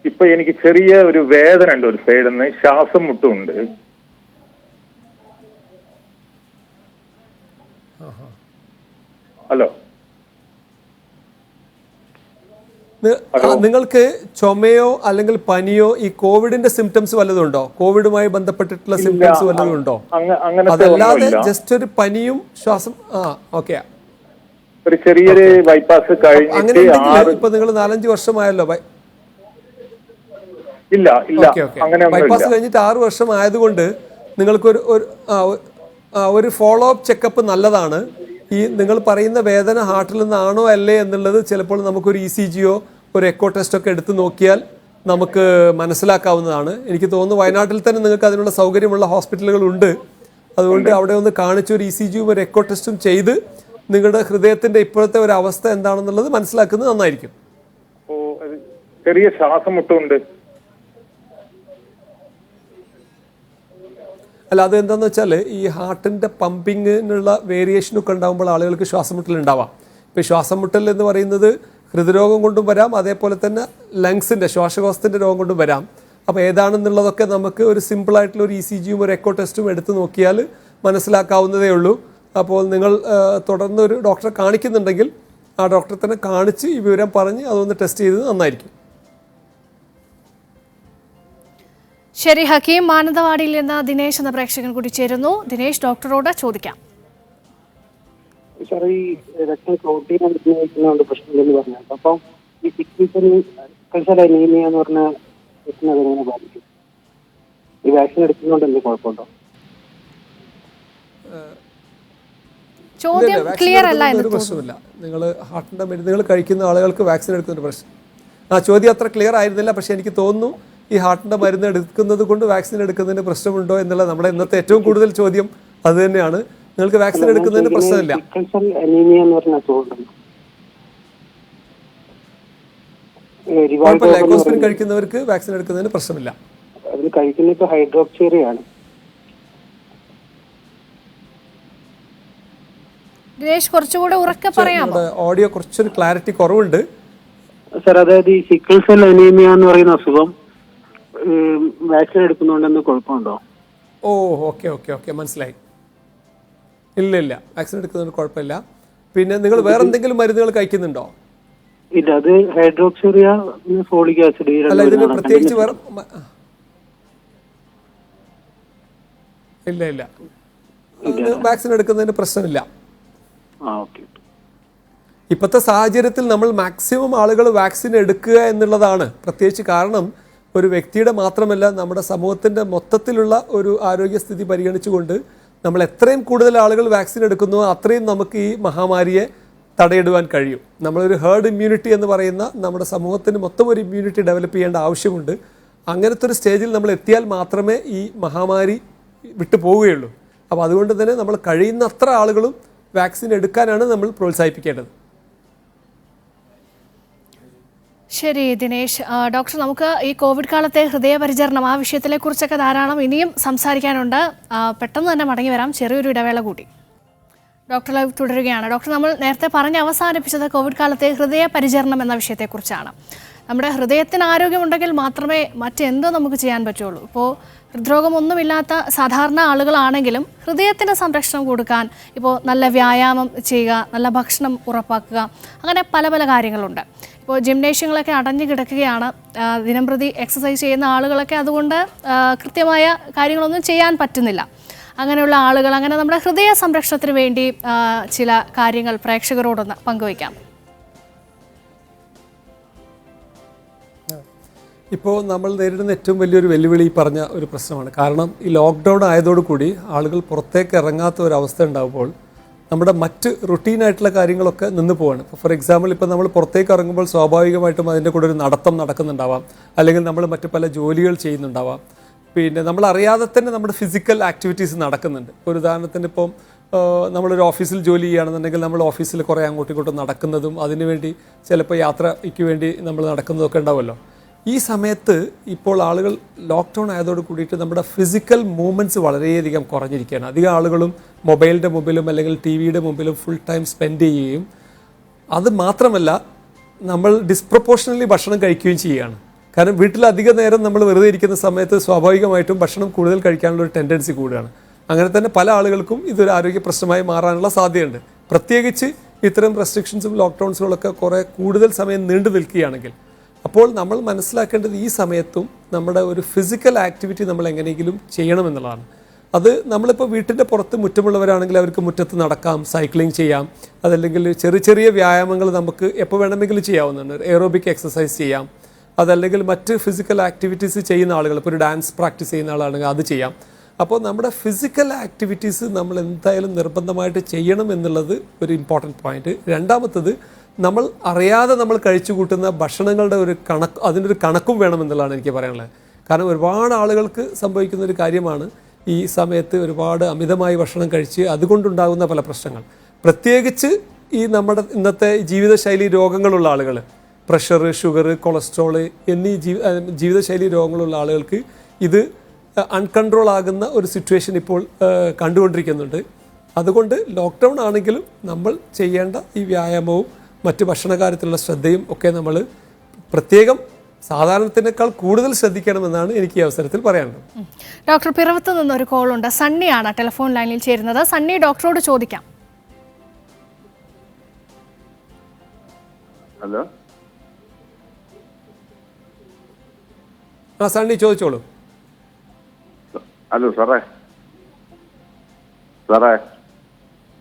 ഇപ്പൊ എനിക്ക് ചെറിയ ഒരു വേദന ഉണ്ട് ഒരു സൈഡിൽ നിന്ന്, ശ്വാസം മുട്ടുമുണ്ട്. ഹലോ, നിങ്ങൾക്ക് ചുമയോ അല്ലെങ്കിൽ പനിയോ ഈ കോവിഡിന്റെ സിംറ്റംസ് വല്ലതും ഉണ്ടോ? കോവിഡുമായി ബന്ധപ്പെട്ടിട്ടുള്ള സിംറ്റംസ് വല്ലതും ഉണ്ടോ? അതല്ലാതെ ജസ്റ്റ് ഒരു പനിയും ശ്വാസം ഓക്കെ, ഒരു ചെറിയൊരു ബൈപ്പാസ് അങ്ങനെ ഇപ്പൊ നിങ്ങൾ 4-5 വർഷമായല്ലോ ഇല്ല ഇല്ല, ബൈപ്പാസ് കഴിഞ്ഞിട്ട് 6 വർഷം ആയതുകൊണ്ട് നിങ്ങൾക്ക് ഒരു ഫോളോ അപ്പ് ചെക്കപ്പ് നല്ലതാണ്. ഈ നിങ്ങൾ പറയുന്ന വേദന ഹാർട്ടിൽ നിന്നാണോ അല്ലേ എന്നുള്ളത് ചിലപ്പോൾ നമുക്കൊരു ECGയോ ഒരു എക്കോ ടെസ്റ്റോ ഒക്കെ എടുത്ത് നോക്കിയാൽ നമുക്ക് മനസ്സിലാക്കാവുന്നതാണ്. എനിക്ക് തോന്നുന്നു വയനാട്ടിൽ തന്നെ നിങ്ങൾക്ക് അതിനുള്ള സൗകര്യമുള്ള ഹോസ്പിറ്റലുകളുണ്ട്. അതുകൊണ്ട് അവിടെ ഒന്ന് കാണിച്ച് ഒരു ECGയും ഒരു എക്കോ ടെസ്റ്റും ചെയ്ത് നിങ്ങളുടെ ഹൃദയത്തിന്റെ ഇപ്പോഴത്തെ ഒരു അവസ്ഥ എന്താണെന്നുള്ളത് മനസ്സിലാക്കുന്നത് നന്നായിരിക്കും. ചെറിയ ശ്വാസം മുട്ടുണ്ട്. അല്ല, അത് എന്താണെന്ന് വെച്ചാൽ ഈ ഹാർട്ടിൻ്റെ പമ്പിങ്ങിനുള്ള വേരിയേഷനൊക്കെ ഉണ്ടാകുമ്പോൾ ആളുകൾക്ക് ശ്വാസം മുട്ടൽ ഉണ്ടാവാം. ഇപ്പോൾ ശ്വാസം മുട്ടൽ എന്ന് പറയുന്നത് ഹൃദ്രോഗം കൊണ്ടും വരാം, അതേപോലെ തന്നെ ലങ്സിൻ്റെ ശ്വാസകോശത്തിൻ്റെ രോഗം കൊണ്ടും വരാം. അപ്പോൾ ഏതാണെന്നുള്ളതൊക്കെ നമുക്ക് ഒരു സിമ്പിളായിട്ടുള്ള ഒരു ECGയും ഒരു എക്കോ ടെസ്റ്റും എടുത്ത് നോക്കിയാൽ മനസ്സിലാക്കാവുന്നതേ ഉള്ളൂ. അപ്പോൾ നിങ്ങൾ തുടർന്ന് ഒരു ഡോക്ടറെ കാണിക്കുന്നുണ്ടെങ്കിൽ ആ ഡോക്ടറെ തന്നെ കാണിച്ച് ഈ വിവരം പറഞ്ഞ് അതൊന്ന് ടെസ്റ്റ് ചെയ്തത് നന്നായിരിക്കും. ശരി ഹക്കീം, മാനന്തവാടിയിൽ നിന്ന് ദിനേശ് എന്ന പ്രേക്ഷകൻ കൂടി ചേരുന്നു. ദിനേശ്, ഡോക്ടറോട് ചോദിക്കാം. ഈ രക്തം പ്രോട്ടീൻ ഉപയോഗിക്കുന്നതുകൊണ്ട് പ്രശ്നമില്ലെന്ന് പറഞ്ഞു. അപ്പം ഈ സിക്കിൾസെൽ അനീമിയ എന്ന് പറഞ്ഞ എങ്ങനെ ബാധിക്കും? ഈ വാക്സിൻ എടുക്കുന്നതുകൊണ്ട് എന്ത് കുഴപ്പമുണ്ടോ? ചോദ്യം ക്ലിയർ അല്ല എന്ന് പ്രശ്നമില്ല. നിങ്ങൾ ഹാർട്ടിന്റെ മരുന്നുകൾ കഴിക്കുന്ന ആളുകൾക്ക് വാക്സിൻ എടുക്കുന്ന പ്രശ്നം. ചോദ്യം അത്ര ക്ലിയർ ആയിരുന്നില്ല. പക്ഷെ എനിക്ക് തോന്നുന്നു ഈ ഹാർട്ടിന്റെ മരുന്ന് എടുക്കുന്നത് കൊണ്ട് വാക്സിൻ എടുക്കുന്നതിന് പ്രശ്നമുണ്ടോ എന്നുള്ള നമ്മുടെ ഇന്നത്തെ ഏറ്റവും കൂടുതൽ ചോദ്യം അത് തന്നെയാണ്. നിങ്ങൾക്ക് വാക്സിൻ എടുക്കുന്നതിന് പ്രശ്നമില്ല. ലൈക്കോസ്പിൻ കഴിക്കുന്നവർക്ക് വാക്സിൻ എടുക്കുന്നതിന് പ്രശ്നമില്ല. ദിനേശ്, കുറച്ചുകൂടെ ഉറക്കെ പറയാമോ? ഓഡിയോ കുറച്ചൊരു ക്ലാരിറ്റി കുറവുണ്ട് സർ. അതായത് ഈ സിക്കിൾ സെൽ അനീമിയ എന്ന് പറയുന്ന അസുഖം വാക്സിൻ എടുക്കുന്നതുകൊണ്ടെന്ന് കുഴപ്പമുണ്ടോ? ഓ, ഓക്കെ ഓക്കെ ഓക്കെ, മനസ്സിലായി. ഇല്ല, വാക്സിൻ എടുക്കുന്നതിന് കുഴപ്പമില്ല. പിന്നെ നിങ്ങൾ വേറെ എന്തെങ്കിലും മരുന്നുകൾ കഴിക്കുന്നുണ്ടോ? ഇല്ല, അത് ഹൈഡ്രോക്സിറിയ, ഫോളിക് ആസിഡ്. അല്ല, ഇതിന് പ്രത്യേകിച്ച് വേറെ ഇല്ല. വാക്സിൻ എടുക്കുന്നതിന് പ്രശ്നമില്ല. ഇപ്പോഴത്തെ സാഹചര്യത്തിൽ നമ്മൾ മാക്സിമം ആളുകൾ വാക്സിൻ എടുക്കുക എന്നുള്ളതാണ്. പ്രത്യേകിച്ച് കാരണം ഒരു വ്യക്തിയുടെ മാത്രമല്ല, നമ്മുടെ സമൂഹത്തിൻ്റെ മൊത്തത്തിലുള്ള ഒരു ആരോഗ്യസ്ഥിതി പരിഗണിച്ചുകൊണ്ട് നമ്മൾ എത്രയും കൂടുതൽ ആളുകൾ വാക്സിൻ എടുക്കുന്നോ അത്രയും നമുക്ക് ഈ മഹാമാരിയെ തടയിടുവാൻ കഴിയും. നമ്മളൊരു ഹേർഡ് ഇമ്മ്യൂണിറ്റി എന്ന് പറയുന്ന നമ്മുടെ സമൂഹത്തിന് മൊത്തം ഒരു ഇമ്മ്യൂണിറ്റി ഡെവലപ്പ് ചെയ്യേണ്ട ആവശ്യമുണ്ട്. അങ്ങനത്തെ ഒരു സ്റ്റേജിൽ നമ്മൾ എത്തിയാൽ മാത്രമേ ഈ മഹാമാരി വിട്ടു പോവുകയുള്ളൂ. അപ്പോൾ അതുകൊണ്ട് തന്നെ നമ്മൾ കഴിയുന്നത്ര ആളുകളും വാക്സിൻ എടുക്കാനാണ് നമ്മൾ പ്രോത്സാഹിപ്പിക്കേണ്ടത്. ശരി ദിനേശ്. ഡോക്ടർ, നമുക്ക് ഈ കോവിഡ് കാലത്തെ ഹൃദയപരിചരണം ആ വിഷയത്തിലെ കുറിച്ചൊക്കെ ധാരാളം ഇനിയും സംസാരിക്കാനുണ്ട്. പെട്ടെന്ന് തന്നെ മടങ്ങി വരാം, ചെറിയൊരു ഇടവേള കൂടി. ഡോക്ടർ ലൈവ് തുടരുകയാണ്. ഡോക്ടർ, നമ്മൾ നേരത്തെ പറഞ്ഞ് അവസാനിപ്പിച്ചത് കോവിഡ് കാലത്തെ ഹൃദയപരിചരണം എന്ന വിഷയത്തെക്കുറിച്ചാണ്. നമ്മുടെ ഹൃദയത്തിന് ആരോഗ്യമുണ്ടെങ്കിൽ മാത്രമേ മറ്റെന്തോ നമുക്ക് ചെയ്യാൻ പറ്റുള്ളൂ. ഇപ്പോൾ ഹൃദ്രോഗമൊന്നുമില്ലാത്ത സാധാരണ ആളുകളാണെങ്കിലും ഹൃദയത്തിന് സംരക്ഷണം കൊടുക്കാൻ ഇപ്പോൾ നല്ല വ്യായാമം ചെയ്യുക, നല്ല ഭക്ഷണം ഉറപ്പാക്കുക, അങ്ങനെ പല പല കാര്യങ്ങളുണ്ട്. ഇപ്പോൾ ജിംനേഷ്യങ്ങളൊക്കെ അടഞ്ഞു കിടക്കുകയാണ്. ദിനംപ്രതി എക്സസൈസ് ചെയ്യുന്ന ആളുകളൊക്കെ അതുകൊണ്ട് കൃത്യമായ കാര്യങ്ങളൊന്നും ചെയ്യാൻ പറ്റുന്നില്ല. അങ്ങനെയുള്ള ആളുകൾ, അങ്ങനെ നമ്മുടെ ഹൃദയ സംരക്ഷണത്തിന് വേണ്ടി ചില കാര്യങ്ങൾ പ്രേക്ഷകരോടൊന്ന് പങ്കുവയ്ക്കാം. ഇപ്പോൾ നമ്മൾ നേരിടുന്ന ഏറ്റവും വലിയൊരു വെല്ലുവിളി പറഞ്ഞ ഒരു പ്രശ്നമാണ്. കാരണം ഈ ലോക്ക്ഡൗൺ ആയതോടുകൂടി ആളുകൾ പുറത്തേക്ക് ഇറങ്ങാത്ത ഒരവസ്ഥ ഉണ്ടാകുമ്പോൾ നമ്മുടെ മറ്റ് റുട്ടീനായിട്ടുള്ള കാര്യങ്ങളൊക്കെ നിന്ന് പോവാണ്. ഇപ്പോൾ ഫോർ എക്സാമ്പിൾ, ഇപ്പോൾ നമ്മൾ പുറത്തേക്ക് ഇറങ്ങുമ്പോൾ സ്വാഭാവികമായിട്ടും അതിൻ്റെ കൂടെ ഒരു നടത്തം നടക്കുന്നുണ്ടാവാം, അല്ലെങ്കിൽ നമ്മൾ മറ്റു പല ജോലികൾ ചെയ്യുന്നുണ്ടാവാം. പിന്നെ നമ്മളറിയാതെ തന്നെ നമ്മുടെ ഫിസിക്കൽ ആക്ടിവിറ്റീസ് നടക്കുന്നുണ്ട്. ഒരു ഉദാഹരണത്തിന് ഇപ്പം നമ്മളൊരു ഓഫീസിൽ ജോലി ചെയ്യുകയാണെന്നുണ്ടെങ്കിൽ നമ്മൾ ഓഫീസിൽ കുറേ അങ്ങോട്ടും ഇങ്ങോട്ടും നടക്കുന്നതും അതിനുവേണ്ടി ചിലപ്പോൾ യാത്രയ്ക്ക് വേണ്ടി നമ്മൾ നടക്കുന്നതൊക്കെ ഉണ്ടാവുമല്ലോ. ഈ സമയത്ത് ഇപ്പോൾ ആളുകൾ ലോക്ക്ഡൗൺ ആയതോട് കൂടിയിട്ട് നമ്മുടെ ഫിസിക്കൽ മൂവ്മെൻറ്റ്സ് വളരെയധികം കുറഞ്ഞിരിക്കുകയാണ്. അധികം ആളുകളും മൊബൈലിൻ്റെ മുമ്പിലും അല്ലെങ്കിൽ TV-യുടെ മുമ്പിലും ഫുൾ ടൈം സ്പെൻഡ് ചെയ്യുകയും അത് മാത്രമല്ല നമ്മൾ ഡിസ്പ്രപ്പോർഷണലി ഭക്ഷണം കഴിക്കുകയും ചെയ്യുകയാണ്. കാരണം വീട്ടിലധികം നേരം നമ്മൾ വെറുതെ ഇരിക്കുന്ന സമയത്ത് സ്വാഭാവികമായിട്ടും ഭക്ഷണം കൂടുതൽ കഴിക്കാനുള്ളൊരു ടെൻഡൻസി കൂടുകയാണ്. അങ്ങനെ തന്നെ പല ആളുകൾക്കും ഇതൊരു ആരോഗ്യ പ്രശ്നമായി മാറാനുള്ള സാധ്യതയുണ്ട്. പ്രത്യേകിച്ച് ഇത്തരം റെസ്ട്രിക്ഷൻസും ലോക്ക്ഡൗൺസുകളൊക്കെ കുറേ കൂടുതൽ സമയം നീണ്ടു നിൽക്കുകയാണെങ്കിൽ. അപ്പോൾ നമ്മൾ മനസ്സിലാക്കേണ്ടത് ഈ സമയത്തും നമ്മുടെ ഒരു ഫിസിക്കൽ ആക്ടിവിറ്റി നമ്മൾ എങ്ങനെയെങ്കിലും ചെയ്യണമെന്നുള്ളതാണ്. അത് നമ്മളിപ്പോൾ വീട്ടിൻ്റെ പുറത്ത് മുറ്റമുള്ളവരാണെങ്കിൽ അവർക്ക് മുറ്റത്ത് നടക്കാം, സൈക്ലിംഗ് ചെയ്യാം, അതല്ലെങ്കിൽ ചെറിയ ചെറിയ വ്യായാമങ്ങൾ നമുക്ക് എപ്പോൾ വേണമെങ്കിലും ചെയ്യാവുന്നതാണ്. എയറോബിക് എക്സസൈസ് ചെയ്യാം, അതല്ലെങ്കിൽ മറ്റ് ഫിസിക്കൽ ആക്ടിവിറ്റീസ് ചെയ്യുന്ന ആളുകൾ, ഇപ്പോൾ ഒരു ഡാൻസ് പ്രാക്ടീസ് ചെയ്യുന്ന ആളാണെങ്കിൽ അത് ചെയ്യാം. അപ്പോൾ നമ്മുടെ ഫിസിക്കൽ ആക്ടിവിറ്റീസ് നമ്മൾ എന്തായാലും നിർബന്ധമായിട്ട് ചെയ്യണം എന്നുള്ളത് ഒരു ഇമ്പോർട്ടൻറ്റ് പോയിന്റ്. രണ്ടാമത്തത്, നമ്മൾ അറിയാതെ നമ്മൾ കഴിച്ചു കൂട്ടുന്ന ഭക്ഷണങ്ങളുടെ ഒരു കണക്ക്, അതിനൊരു കണക്കും വേണമെന്നുള്ളതാണ് എനിക്ക് പറയാനുള്ളത്. കാരണം ഒരുപാട് ആളുകൾക്ക് സംഭവിക്കുന്ന ഒരു കാര്യമാണ് ഈ സമയത്ത് ഒരുപാട് അമിതമായി ഭക്ഷണം കഴിച്ച് അതുകൊണ്ടുണ്ടാകുന്ന പല പ്രശ്നങ്ങൾ. പ്രത്യേകിച്ച് ഈ നമ്മുടെ ഇന്നത്തെ ജീവിതശൈലി രോഗങ്ങളുള്ള ആളുകൾ, പ്രഷർ, ഷുഗർ, കൊളസ്ട്രോൾ എന്നീ ജീവിതശൈലി രോഗങ്ങളുള്ള ആളുകൾക്ക് ഇത് അൺകൺട്രോൾ ആകുന്ന ഒരു സിറ്റുവേഷൻ ഇപ്പോൾ കണ്ടുകൊണ്ടിരിക്കുന്നുണ്ട്. അതുകൊണ്ട് ലോക്ക്ഡൗൺ ആണെങ്കിലും നമ്മൾ ചെയ്യേണ്ട ഈ വ്യായാമവും മറ്റ് ഭക്ഷണ കാര്യത്തിലുള്ള ശ്രദ്ധയും ഒക്കെ നമ്മൾ പ്രത്യേകം സാധാരണത്തിനേക്കാൾ കൂടുതൽ ശ്രദ്ധിക്കണമെന്നാണ് എനിക്ക് ഈ അവസരത്തിൽ പറയാനുള്ളത്. ഡോക്ടർ, പിറവത്ത് നിന്നൊരു കോളുണ്ട്. സണ്ണിയാണ് ടെലിഫോൺ ലൈനിൽ ചേരുന്നത്. സണ്ണി, ഡോക്ടറോട് ചോദിക്കാം. ഹലോ, സണ്ണി ചോദിച്ചോളൂ. ഹലോ സാറേ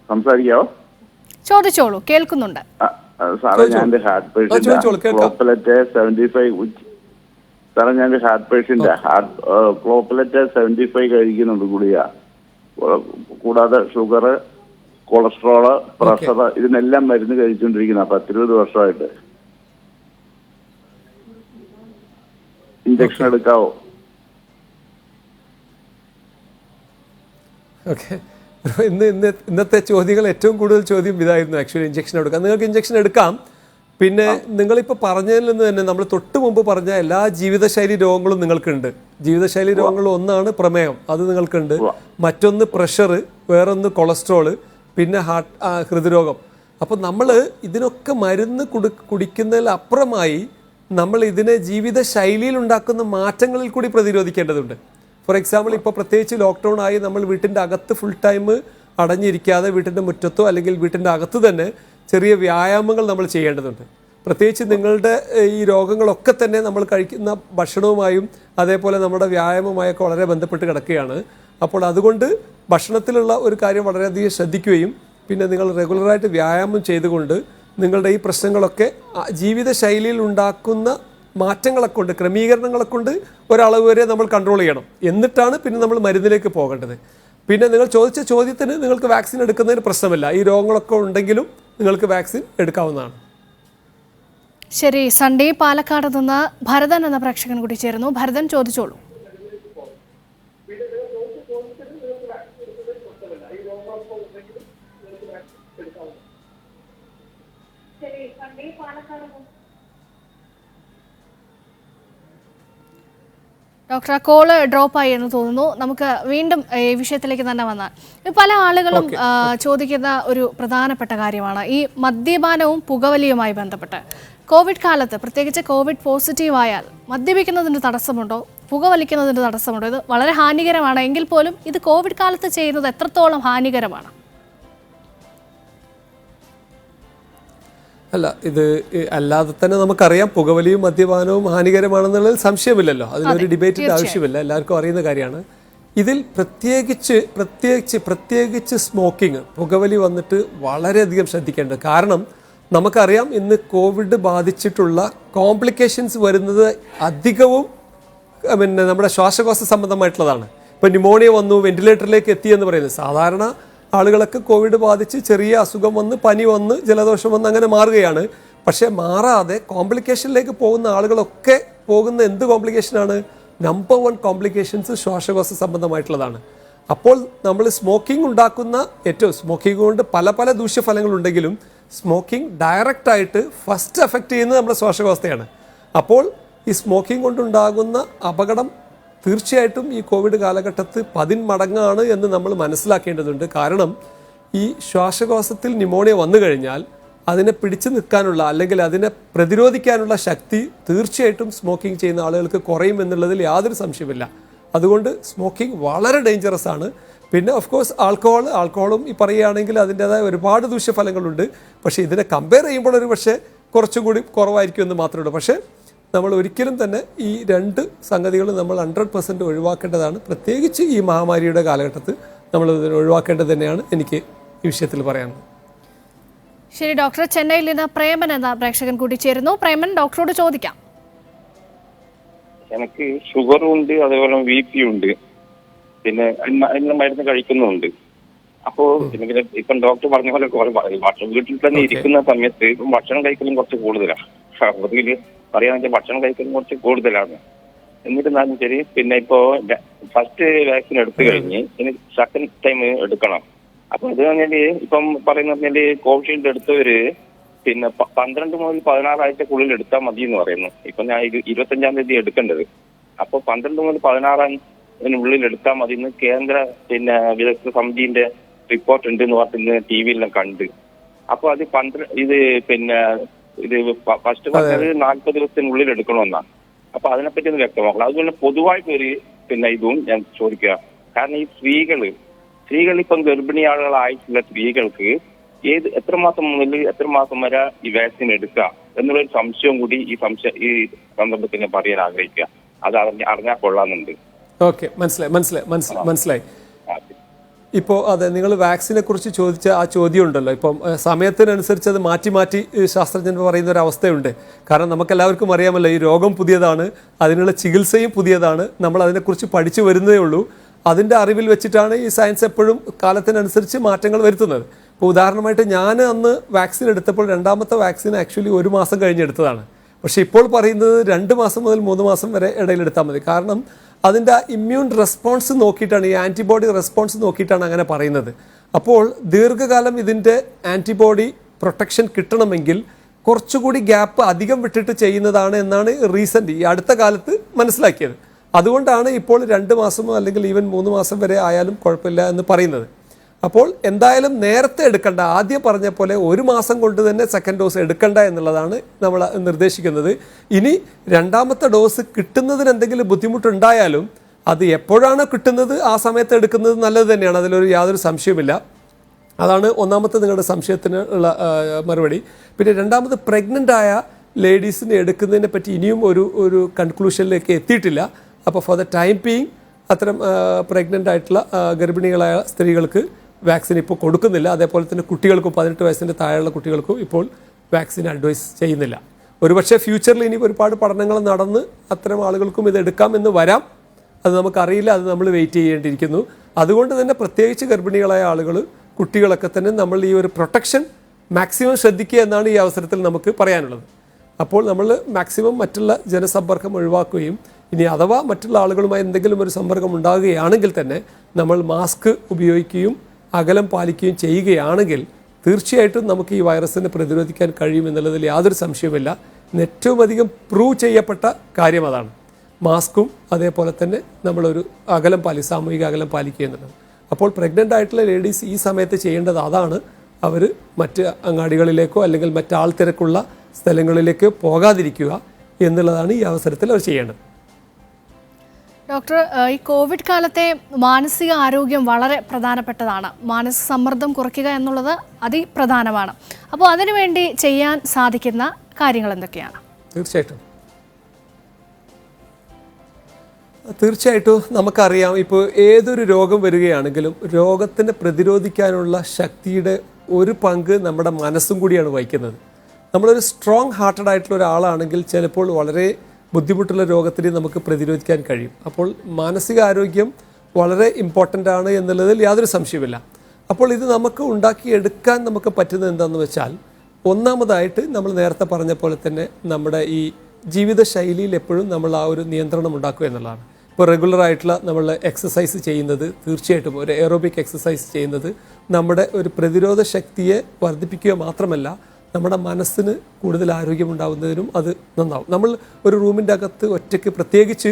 സംസാരിക്കാവോ? ചോദിച്ചോളൂ, കേൾക്കുന്നുണ്ട്. സാറേ, ഞാൻ ഹാർട്ട് പേഷ്യന്റ്, ക്ലോപ്പലറ്റ് 75. സാറേ, ഞാൻ ഹാർട്ട് പേഷ്യന്റ്, ക്ലോപ്പലറ്റ് 75 കഴിക്കുന്നുണ്ട് ഗുളിക. കൂടാതെ ഷുഗർ, കൊളസ്ട്രോള്, പ്രഷർ, ഇതിനെല്ലാം മരുന്ന് കഴിച്ചുകൊണ്ടിരിക്കുന്ന 10-20 വർഷമായിട്ട്. ഇഞ്ചക്ഷൻ എടുക്കാവോ? ഓക്കെ, ഇന്നത്തെ ചോദ്യങ്ങൾ ഏറ്റവും കൂടുതൽ ചോദ്യം ഇതായിരുന്നു. ആക്ച്വലി ഇഞ്ചക്ഷൻ എടുക്കാം, നിങ്ങൾക്ക് ഇഞ്ചക്ഷൻ എടുക്കാം. പിന്നെ നിങ്ങളിപ്പോൾ പറഞ്ഞതിൽ നിന്ന് തന്നെ നമ്മൾ തൊട്ട് മുമ്പ് പറഞ്ഞ എല്ലാ ജീവിതശൈലി രോഗങ്ങളും നിങ്ങൾക്കുണ്ട്. ജീവിതശൈലി രോഗങ്ങളിൽ ഒന്നാണ് പ്രമേഹം, അത് നിങ്ങൾക്കുണ്ട്. മറ്റൊന്ന് പ്രഷർ, വേറൊന്ന് കൊളസ്ട്രോള്, പിന്നെ ഹൃദ്രോഗം. അപ്പോൾ നമ്മൾ ഇതിനൊക്കെ മരുന്ന് കുടിക്കുന്നതിൽ അപ്പുറമായി നമ്മൾ ഇതിനെ ജീവിതശൈലിയിൽ ഉണ്ടാക്കുന്ന മാറ്റങ്ങളിൽ കൂടി പ്രതിരോധിക്കേണ്ടതുണ്ട്. ഫോർ എക്സാമ്പിൾ, ഇപ്പോൾ പ്രത്യേകിച്ച് ലോക്ക്ഡൗൺ ആയി നമ്മൾ വീട്ടിൻ്റെ അകത്ത് ഫുൾ ടൈം അടഞ്ഞിരിക്കാതെ വീട്ടിൻ്റെ മുറ്റത്തോ അല്ലെങ്കിൽ വീട്ടിൻ്റെ അകത്ത് തന്നെ ചെറിയ വ്യായാമങ്ങൾ നമ്മൾ ചെയ്യേണ്ടതുണ്ട്. പ്രത്യേകിച്ച് നിങ്ങളുടെ ഈ രോഗങ്ങളൊക്കെ തന്നെ നമ്മൾ കഴിക്കുന്ന ഭക്ഷണവുമായും അതേപോലെ നമ്മുടെ വ്യായാമവുമായൊക്കെ വളരെ ബന്ധപ്പെട്ട് കിടക്കുകയാണ്. അപ്പോൾ അതുകൊണ്ട് ഭക്ഷണത്തിലുള്ള ഒരു കാര്യം വളരെയധികം ശ്രദ്ധിക്കുകയും പിന്നെ നിങ്ങൾ റെഗുലറായിട്ട് വ്യായാമം ചെയ്തുകൊണ്ട് നിങ്ങളുടെ ഈ പ്രശ്നങ്ങളൊക്കെ ജീവിതശൈലിയിൽ ഉണ്ടാക്കുന്ന മാറ്റങ്ങളെ കൊണ്ട്, ക്രമീകരണങ്ങളെ കൊണ്ട് ഒരളവ് വരെ നമ്മൾ കൺട്രോൾ ചെയ്യണം. എന്നിട്ടാണ് പിന്നെ നമ്മൾ മരുന്നിലേക്ക് പോകേണ്ടത്. പിന്നെ നിങ്ങൾ ചോദിച്ച ചോദ്യത്തിന് നിങ്ങൾക്ക് വാക്സിൻ എടുക്കുന്നതിന് പ്രശ്നമില്ല. ഈ രോഗങ്ങളൊക്കെ ഉണ്ടെങ്കിലും നിങ്ങൾക്ക് വാക്സിൻ എടുക്കാവുന്നതാണ്. ശരി, സൺഡേ പാലക്കാട് നിന്ന് ഭരതൻ എന്ന പ്രേക്ഷകൻ കൂടി ചേരുന്നു. ഭരതൻ, ചോദിച്ചോളൂ. ഡോക്ടർ, ആ കോള് ഡ്രോപ്പ് ആയി എന്ന് തോന്നുന്നു. നമുക്ക് വീണ്ടും ഈ വിഷയത്തിലേക്ക് തന്നെ വന്നാൽ, പല ആളുകളും ചോദിക്കുന്ന ഒരു പ്രധാനപ്പെട്ട കാര്യമാണ് ഈ മദ്യപാനവും പുകവലിയുമായി ബന്ധപ്പെട്ട്. കോവിഡ് കാലത്ത്, പ്രത്യേകിച്ച് കോവിഡ് പോസിറ്റീവ് ആയാൽ മദ്യപിക്കുന്നതിന് തടസ്സമുണ്ടോ, പുകവലിക്കുന്നതിന് തടസ്സമുണ്ടോ? ഇത് വളരെ ഹാനികരമാണ്. എങ്കിൽ പോലും ഇത് കോവിഡ് കാലത്ത് ചെയ്യുന്നത് എത്രത്തോളം ഹാനികരമാണ്? അല്ല, ഇത് അല്ലാതെ തന്നെ നമുക്കറിയാം പുകവലിയും മദ്യപാനവും ഹാനികരമാണെന്നുള്ളതിൽ സംശയമില്ലല്ലോ. അതിലൊരു ഡിബേറ്റിൻ്റെ ആവശ്യമില്ല, എല്ലാവർക്കും അറിയുന്ന കാര്യമാണ്. ഇതിൽ പ്രത്യേകിച്ച് സ്മോക്കിംഗ്, പുകവലി വന്നിട്ട് വളരെയധികം ശ്രദ്ധിക്കേണ്ടത്. കാരണം നമുക്കറിയാം ഇന്ന് കോവിഡ് ബാധിച്ചിട്ടുള്ള കോംപ്ലിക്കേഷൻസ് വരുന്നത് അധികവും പിന്നെ നമ്മുടെ ശ്വാസകോശ സംബന്ധമായിട്ടുള്ളതാണ്. ഇപ്പോൾ ന്യൂമോണിയ വന്നു, വെന്റിലേറ്ററിലേക്ക് എത്തി എന്ന് പറയുന്നത്. സാധാരണ ആളുകളൊക്കെ കോവിഡ് ബാധിച്ച് ചെറിയ അസുഖം വന്ന്, പനി വന്ന്, ജലദോഷം വന്ന് അങ്ങനെ മാറുകയാണ്. പക്ഷേ മാറാതെ കോംപ്ലിക്കേഷനിലേക്ക് പോകുന്ന ആളുകളൊക്കെ പോകുന്ന എന്ത് കോംപ്ലിക്കേഷനാണ്? നമ്പർ 1 കോംപ്ലിക്കേഷൻസ് ശ്വാസകോശ സംബന്ധമായിട്ടുള്ളതാണ്. അപ്പോൾ നമ്മൾ സ്മോക്കിംഗ് ഉണ്ടാക്കുന്ന സ്മോക്കിംഗ് കൊണ്ട് പല ദൂഷ്യഫലങ്ങളുണ്ടെങ്കിലും സ്മോക്കിംഗ് ഡയറക്റ്റായിട്ട് ഫസ്റ്റ് എഫക്റ്റ് ചെയ്യുന്നത് നമ്മുടെ ശ്വാസകോശത്തെയാണ്. അപ്പോൾ ഈ സ്മോക്കിംഗ് കൊണ്ടുണ്ടാകുന്ന അപകടം തീർച്ചയായിട്ടും ഈ കോവിഡ് കാലഘട്ടത്ത് 10 മടങ്ങാണ് എന്ന് നമ്മൾ മനസ്സിലാക്കേണ്ടതുണ്ട്. കാരണം ഈ ശ്വാസകോശത്തിൽ ന്യൂമോണിയ വന്നു കഴിഞ്ഞാൽ അതിനെ പിടിച്ചു നിൽക്കാനുള്ള അല്ലെങ്കിൽ അതിനെ പ്രതിരോധിക്കാനുള്ള ശക്തി തീർച്ചയായിട്ടും സ്മോക്കിംഗ് ചെയ്യുന്ന ആളുകൾക്ക് കുറയും എന്നുള്ളതിൽ യാതൊരു സംശയമില്ല. അതുകൊണ്ട് സ്മോക്കിംഗ് വളരെ ഡേഞ്ചറസ് ആണ്. പിന്നെ ഓഫ് കോഴ്സ് ആൽക്കഹോളും ഈ പറയുകയാണെങ്കിൽ അതിൻ്റെതായ ഒരുപാട് ദൂഷ്യഫലങ്ങളുണ്ട്. പക്ഷേ ഇതിനെ കമ്പയർ ചെയ്യുമ്പോൾ ഒരു പക്ഷേ കുറച്ചും കൂടി കുറവായിരിക്കും എന്ന് മാത്രമേ ഉള്ളൂ. പക്ഷേ നമ്മൾ ഒരിക്കലും തന്നെ ഈ രണ്ട് സംഗതികളും നമ്മൾ 100% ഒഴിവാക്കേണ്ടതാണ്. പ്രത്യേകിച്ച് ഈ മഹാമാരിയുടെ കാലഘട്ടത്തിൽ നമ്മൾ ഇതിനെ ഒഴിവാക്കേണ്ടത് തന്നെയാണ് എനിക്ക് ഈ വിഷയത്തിൽ പറയാനുള്ളത്. ശരി ഡോക്ടർ, ചെന്നൈയിൽ നിന്ന് പ്രേമൻ എന്ന പ്രേക്ഷകൻ കൂടി ചേരുന്നു. പ്രേമൻ, ഡോക്ടറോട് ചോദിക്കാം. എനിക്ക് ഷുഗറും ഉണ്ട്, അതേപോലെ BP ഉണ്ട്, പിന്നെ അതിന് മരുന്ന് കഴിക്കുന്നുണ്ട്. അപ്പോ പിന്നെ ഇപ്പം ഡോക്ടർ പറഞ്ഞ പോലെ വീട്ടിൽ തന്നെ ഇരിക്കുന്ന സമയത്ത് ഇപ്പം ഭക്ഷണം കഴിക്കലും കുറച്ച് കൂടുതലാണ്. പൊതുവിൽ പറയാന്ന് വെച്ചാൽ ഭക്ഷണം കഴിക്കലും കുറച്ച് കൂടുതലാണ്. എന്നിരുന്നാലും ശരി, പിന്നെ ഇപ്പോ ഫസ്റ്റ് വാക്സിൻ എടുത്തു കഴിഞ്ഞ് ഇനി സെക്കൻഡ് ടൈം എടുക്കണം. അപ്പൊ അത് പറഞ്ഞാല് ഇപ്പം പറയുന്ന കോവിഷീൽഡ് എടുത്തവര് പിന്നെ 12 മുതൽ 16 ആഴ്ചക്കുള്ളിൽ എടുത്താൽ മതി എന്ന് പറയുന്നു. ഇപ്പൊ ഞാൻ 25-ാം തീയതി എടുക്കേണ്ടത്. അപ്പൊ 12 മുതൽ 16 എടുത്താൽ മതി എന്ന് കേന്ദ്ര പിന്നെ വിദഗ്ധ സമിതിന്റെ റിപ്പോർട്ട് ഉണ്ട് എന്ന് പറഞ്ഞ് TV-ലെല്ലാം കണ്ട്. അപ്പൊ അത് ഇത് ഫസ്റ്റ് പറഞ്ഞത് 40 ദിവസത്തിനുള്ളിൽ എടുക്കണമെന്നാണ്. അപ്പൊ അതിനെപ്പറ്റി ഒന്ന് വ്യക്തമാക്കണം. അതുപോലെ പൊതുവായിട്ടൊരു ഇതും ഞാൻ ചോദിക്കുക. കാരണം ഈ സ്ത്രീകൾ ഇപ്പം ഗർഭിണിയാളുകളായിട്ടുള്ള സ്ത്രീകൾക്ക് എത്ര മാസം മുതൽ എത്ര മാസം വരെ ഈ വാക്സിൻ എടുക്കുക എന്നുള്ളൊരു സംശയം കൂടി ഈ സന്ദർഭത്തിൽ പറയാൻ ആഗ്രഹിക്കുക. അത് അറിഞ്ഞാൽ കൊള്ളാമെന്നുണ്ട്. ഓക്കെ, മനസ്സിലായി. ഇപ്പോൾ അതെ, നിങ്ങൾ വാക്സിനെ കുറിച്ച് ചോദിച്ച ആ ചോദ്യം ഉണ്ടല്ലോ, ഇപ്പം സമയത്തിനനുസരിച്ച് അത് മാറ്റി ശാസ്ത്രജ്ഞർ പറയുന്ന ഒരു അവസ്ഥയുണ്ട്. കാരണം നമുക്കെല്ലാവർക്കും അറിയാമല്ലോ, ഈ രോഗം പുതിയതാണ്, അതിനുള്ള ചികിത്സയും പുതിയതാണ്, നമ്മൾ അതിനെക്കുറിച്ച് പഠിച്ചു വരുന്നതേ ഉള്ളൂ. അതിൻ്റെ അറിവിൽ വെച്ചിട്ടാണ് ഈ സയൻസ് എപ്പോഴും കാലത്തിനനുസരിച്ച് മാറ്റങ്ങൾ വരുത്തുന്നത്. ഇപ്പോൾ ഉദാഹരണമായിട്ട് ഞാൻ അന്ന് വാക്സിൻ എടുത്തപ്പോൾ രണ്ടാമത്തെ വാക്സിൻ ആക്ച്വലി 1 മാസം കഴിഞ്ഞെടുത്തതാണ്. പക്ഷേ ഇപ്പോൾ പറയുന്നത് 2 മാസം മുതൽ 3 മാസം വരെ ഇടയിലെടുത്താൽ മതി. കാരണം അതിൻ്റെ ഇമ്മ്യൂൺ റെസ്പോൺസ് നോക്കിയിട്ടാണ്, ഈ ആൻറ്റിബോഡി റെസ്പോൺസ് നോക്കിയിട്ടാണ് അങ്ങനെ പറയുന്നത്. അപ്പോൾ ദീർഘകാലം ഇതിൻ്റെ ആൻറ്റിബോഡി പ്രൊട്ടക്ഷൻ കിട്ടണമെങ്കിൽ കുറച്ചുകൂടി ഗ്യാപ്പ് അധികം വിട്ടിട്ട് ചെയ്യുന്നതാണ് എന്നാണ് റീസെൻ്റ് ഈ അടുത്ത കാലത്ത് മനസ്സിലാക്കിയത്. അതുകൊണ്ടാണ് ഇപ്പോൾ 2 മാസമോ അല്ലെങ്കിൽ ഈവൻ 3 മാസം വരെ ആയാലും കുഴപ്പമില്ല എന്ന് പറയുന്നത്. അപ്പോൾ എന്തായാലും നേരത്തെ എടുക്കണ്ട, ആദ്യം പറഞ്ഞ പോലെ 1 മാസം കൊണ്ട് തന്നെ സെക്കൻഡ് ഡോസ് എടുക്കണ്ട എന്നുള്ളതാണ് നമ്മൾ നിർദ്ദേശിക്കുന്നത്. ഇനി രണ്ടാമത്തെ ഡോസ് കിട്ടുന്നതിന് എന്തെങ്കിലും ബുദ്ധിമുട്ടുണ്ടായാലും അത് എപ്പോഴാണോ കിട്ടുന്നത് ആ സമയത്ത് എടുക്കുന്നത് നല്ലത് തന്നെയാണ്. അതിലൊരു യാതൊരു സംശയവുമില്ല. അതാണ് ഒന്നാമത്തെ നിങ്ങളുടെ സംശയത്തിന് ഉള്ള മറുപടി. പിന്നെ രണ്ടാമത്, പ്രഗ്നൻ്റ് ആയ ലേഡീസിനെ എടുക്കുന്നതിനെ പറ്റി ഇനിയും ഒരു കൺക്ലൂഷനിലേക്ക് എത്തിയിട്ടില്ല. അപ്പോൾ ഫോർ ദ ടൈം ബീയിങ് അത്തരം പ്രഗ്നൻ്റ് ആയിട്ടുള്ള ഗർഭിണികളായ സ്ത്രീകൾക്ക് വാക്സിൻ ഇപ്പോൾ കൊടുക്കുന്നില്ല. അതേപോലെ തന്നെ കുട്ടികൾക്കും 18 വയസ്സിൻ്റെ താഴെയുള്ള കുട്ടികൾക്കും ഇപ്പോൾ വാക്സിൻ അഡ്വൈസ് ചെയ്യുന്നില്ല. ഒരുപക്ഷെ ഫ്യൂച്ചറിൽ ഇനി ഒരുപാട് പഠനങ്ങൾ നടന്ന് അത്തരം ആളുകൾക്കും ഇത് എടുക്കാമെന്ന് വരാം. അത് നമുക്കറിയില്ല, അത് നമ്മൾ വെയിറ്റ് ചെയ്യേണ്ടിയിരിക്കുന്നു. അതുകൊണ്ട് തന്നെ പ്രത്യേകിച്ച് ഗർഭിണികളായ ആളുകൾ, കുട്ടികളൊക്കെ തന്നെ നമ്മൾ ഈ ഒരു പ്രൊട്ടക്ഷൻ മാക്സിമം ശ്രദ്ധിക്കുക എന്നാണ് ഈ അവസരത്തിൽ നമുക്ക് പറയാനുള്ളത്. അപ്പോൾ നമ്മൾ മാക്സിമം മറ്റുള്ള ജനസമ്പർക്കം ഒഴിവാക്കുകയും ഇനി അഥവാ മറ്റുള്ള ആളുകളുമായി എന്തെങ്കിലും ഒരു സമ്പർക്കം ഉണ്ടാകുകയാണെങ്കിൽ തന്നെ നമ്മൾ മാസ്ക് ഉപയോഗിക്കുകയും അകലം പാലിക്കുകയും ചെയ്യുകയാണെങ്കിൽ തീർച്ചയായിട്ടും നമുക്ക് ഈ വൈറസിനെ പ്രതിരോധിക്കാൻ കഴിയുമെന്നുള്ളതിൽ യാതൊരു സംശയവുമില്ല. ഏറ്റവും അധികം പ്രൂവ് ചെയ്യപ്പെട്ട കാര്യം അതാണ്. മാസ്കും അതേപോലെ തന്നെ നമ്മളൊരു സാമൂഹിക അകലം പാലിക്കുക എന്നുള്ളത്. അപ്പോൾ പ്രഗ്നൻ്റ് ആയിട്ടുള്ള ലേഡീസ് ഈ സമയത്ത് ചെയ്യേണ്ടത് അതാണ്. അവർ മറ്റ് അങ്ങാടികളിലേക്കോ അല്ലെങ്കിൽ മറ്റാൾ തിരക്കുള്ള സ്ഥലങ്ങളിലേക്ക് പോകാതിരിക്കുക എന്നുള്ളതാണ് ഈ അവസരത്തിൽ അവർ ചെയ്യേണ്ടത്. ഡോക്ടർ, ഈ കോവിഡ് കാലത്തെ മാനസിക ആരോഗ്യം വളരെ പ്രധാനപ്പെട്ടതാണ്. മാനസിക സമ്മർദ്ദം കുറയ്ക്കുക എന്നുള്ളത് അതിപ്രധാനമാണ്. അപ്പോൾ അതിനുവേണ്ടി ചെയ്യാൻ സാധിക്കുന്ന കാര്യങ്ങൾ എന്തൊക്കെയാണ്? തീർച്ചയായിട്ടും നമുക്കറിയാം, ഇപ്പോൾ ഏതൊരു രോഗം വരികയാണെങ്കിലും രോഗത്തിനെ പ്രതിരോധിക്കാനുള്ള ശക്തിയുടെ ഒരു പങ്ക് നമ്മുടെ മനസ്സും കൂടിയാണ് വഹിക്കുന്നത്. നമ്മളൊരു സ്ട്രോങ് ഹാർട്ടഡ് ആയിട്ടുള്ള ഒരാളാണെങ്കിൽ ചിലപ്പോൾ വളരെ ബുദ്ധിമുട്ടുള്ള രോഗത്തിനെ നമുക്ക് പ്രതിരോധിക്കാൻ കഴിയും. അപ്പോൾ മാനസികാരോഗ്യം വളരെ ഇമ്പോർട്ടൻ്റ് ആണ് എന്നുള്ളതിൽ യാതൊരു സംശയമില്ല. അപ്പോൾ ഇത് നമുക്ക് ഉണ്ടാക്കിയെടുക്കാൻ നമുക്ക് പറ്റുന്നത് എന്താണെന്ന് വെച്ചാൽ, ഒന്നാമതായിട്ട് നമ്മൾ നേരത്തെ പറഞ്ഞ പോലെ തന്നെ നമ്മുടെ ഈ ജീവിതശൈലിയിൽ എപ്പോഴും നമ്മൾ ആ ഒരു നിയന്ത്രണം ഉണ്ടാക്കുക എന്നുള്ളതാണ്. ഇപ്പോൾ റെഗുലറായിട്ടുള്ള നമ്മൾ എക്സസൈസ് ചെയ്യുന്നത്, തീർച്ചയായിട്ടും ഒരു എയറോബിക് എക്സസൈസ് ചെയ്യുന്നത് നമ്മുടെ ഒരു പ്രതിരോധ ശക്തിയെ വർദ്ധിപ്പിക്കുക മാത്രമല്ല നമ്മുടെ മനസ്സിന് കൂടുതൽ ആരോഗ്യമുണ്ടാകുന്നതിനും അത് നന്നാവും. നമ്മൾ ഒരു റൂമിൻ്റെ അകത്ത് ഒറ്റയ്ക്ക്, പ്രത്യേകിച്ച്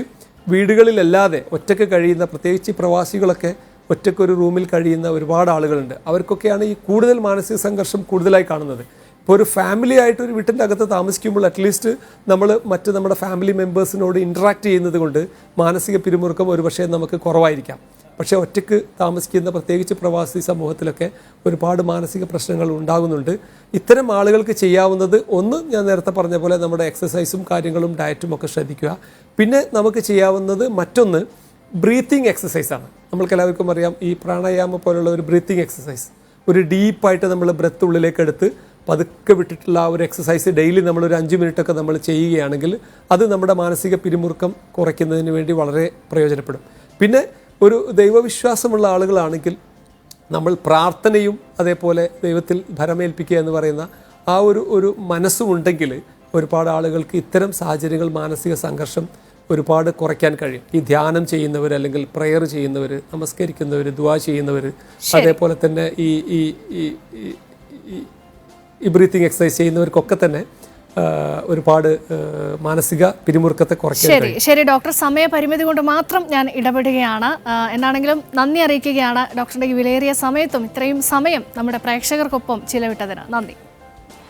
വീടുകളിലല്ലാതെ ഒറ്റയ്ക്ക് കഴിയുന്ന, പ്രത്യേകിച്ച് പ്രവാസികളൊക്കെ ഒറ്റയ്ക്കൊരു റൂമിൽ കഴിയുന്ന ഒരുപാട് ആളുകളുണ്ട്. അവർക്കൊക്കെയാണ് ഈ കൂടുതൽ മാനസിക സംഘർഷം കൂടുതലായി കാണുന്നത്. ഇപ്പോൾ ഒരു ഫാമിലി ആയിട്ട് ഒരു വീട്ടിൻ്റെ അകത്ത് താമസിക്കുമ്പോൾ അറ്റ്ലീസ്റ്റ് നമ്മൾ നമ്മുടെ ഫാമിലി മെമ്പേഴ്സിനോട് ഇൻറ്ററാക്ട് ചെയ്യുന്നത് കൊണ്ട് മാനസിക പിരിമുറുക്കം ഒരുപക്ഷെ നമുക്ക് കുറവായിരിക്കാം. പക്ഷേ ഒറ്റയ്ക്ക് താമസിക്കുന്ന പ്രത്യേകിച്ച് പ്രവാസി സമൂഹത്തിലൊക്കെ ഒരുപാട് മാനസിക പ്രശ്നങ്ങൾ ഉണ്ടാകുന്നുണ്ട്. ഇത്തരം ആളുകൾക്ക് ചെയ്യാവുന്നത് ഒന്ന്, ഞാൻ നേരത്തെ പറഞ്ഞ പോലെ നമ്മുടെ എക്സസൈസും കാര്യങ്ങളും ഡയറ്റും ഒക്കെ ശ്രദ്ധിക്കുക. പിന്നെ നമുക്ക് ചെയ്യാവുന്നത് മറ്റൊന്ന് ബ്രീത്തിങ് എക്സസൈസാണ്. നമ്മൾക്കെല്ലാവർക്കും അറിയാം ഈ പ്രാണായാമം പോലുള്ള ഒരു ബ്രീത്തിങ് എക്സസൈസ്, ഒരു ഡീപ്പായിട്ട് നമ്മൾ ബ്രെത്ത് ഉള്ളിലേക്ക് എടുത്ത് പതുക്കെ വിട്ടിട്ടുള്ള ആ ഒരു എക്സസൈസ് ഡെയിലി നമ്മളൊരു 5 മിനിറ്റൊക്കെ നമ്മൾ ചെയ്യുകയാണെങ്കിൽ അത് നമ്മുടെ മാനസിക പിരിമുറുക്കം കുറയ്ക്കുന്നതിന് വേണ്ടി വളരെ പ്രയോജനപ്പെടും. പിന്നെ ഒരു ദൈവവിശ്വാസമുള്ള ആളുകളാണെങ്കിൽ നമ്മൾ പ്രാർത്ഥനയും അതേപോലെ ദൈവത്തിൽ ഭരമേൽപ്പിക്കുക എന്ന് പറയുന്ന ആ ഒരു മനസ്സും ഉണ്ടെങ്കിൽ ഒരുപാട് ആളുകൾക്ക് ഇത്തരം സാഹചര്യങ്ങൾ, മാനസിക സംഘർഷം ഒരുപാട് കുറയ്ക്കാൻ കഴിയും. ഈ ധ്യാനം ചെയ്യുന്നവർ, അല്ലെങ്കിൽ പ്രയർ ചെയ്യുന്നവർ, നമസ്കരിക്കുന്നവർ, ദുആ ചെയ്യുന്നവർ, അതേപോലെ തന്നെ ഈ ബ്രീത്തിങ് എക്സസൈസ് ചെയ്യുന്നവർക്കൊക്കെ തന്നെ ഒരുപാട് മാനസിക പിരിമുറുക്കത്തെ കുറയ്ക്കാൻ. ശരി ഡോക്ടർ, സമയപരിമിതി കൊണ്ട് മാത്രം ഞാൻ ഇടപെടുകയാണ്. എന്നാണെങ്കിലും നന്ദി അറിയിക്കുകയാണ് ഡോക്ടറുടെ ഈ വിലയേറിയ സമയത്തും ഇത്രയും സമയം നമ്മുടെ പ്രേക്ഷകർക്കൊപ്പം ചിലവിട്ടതിന് നന്ദി.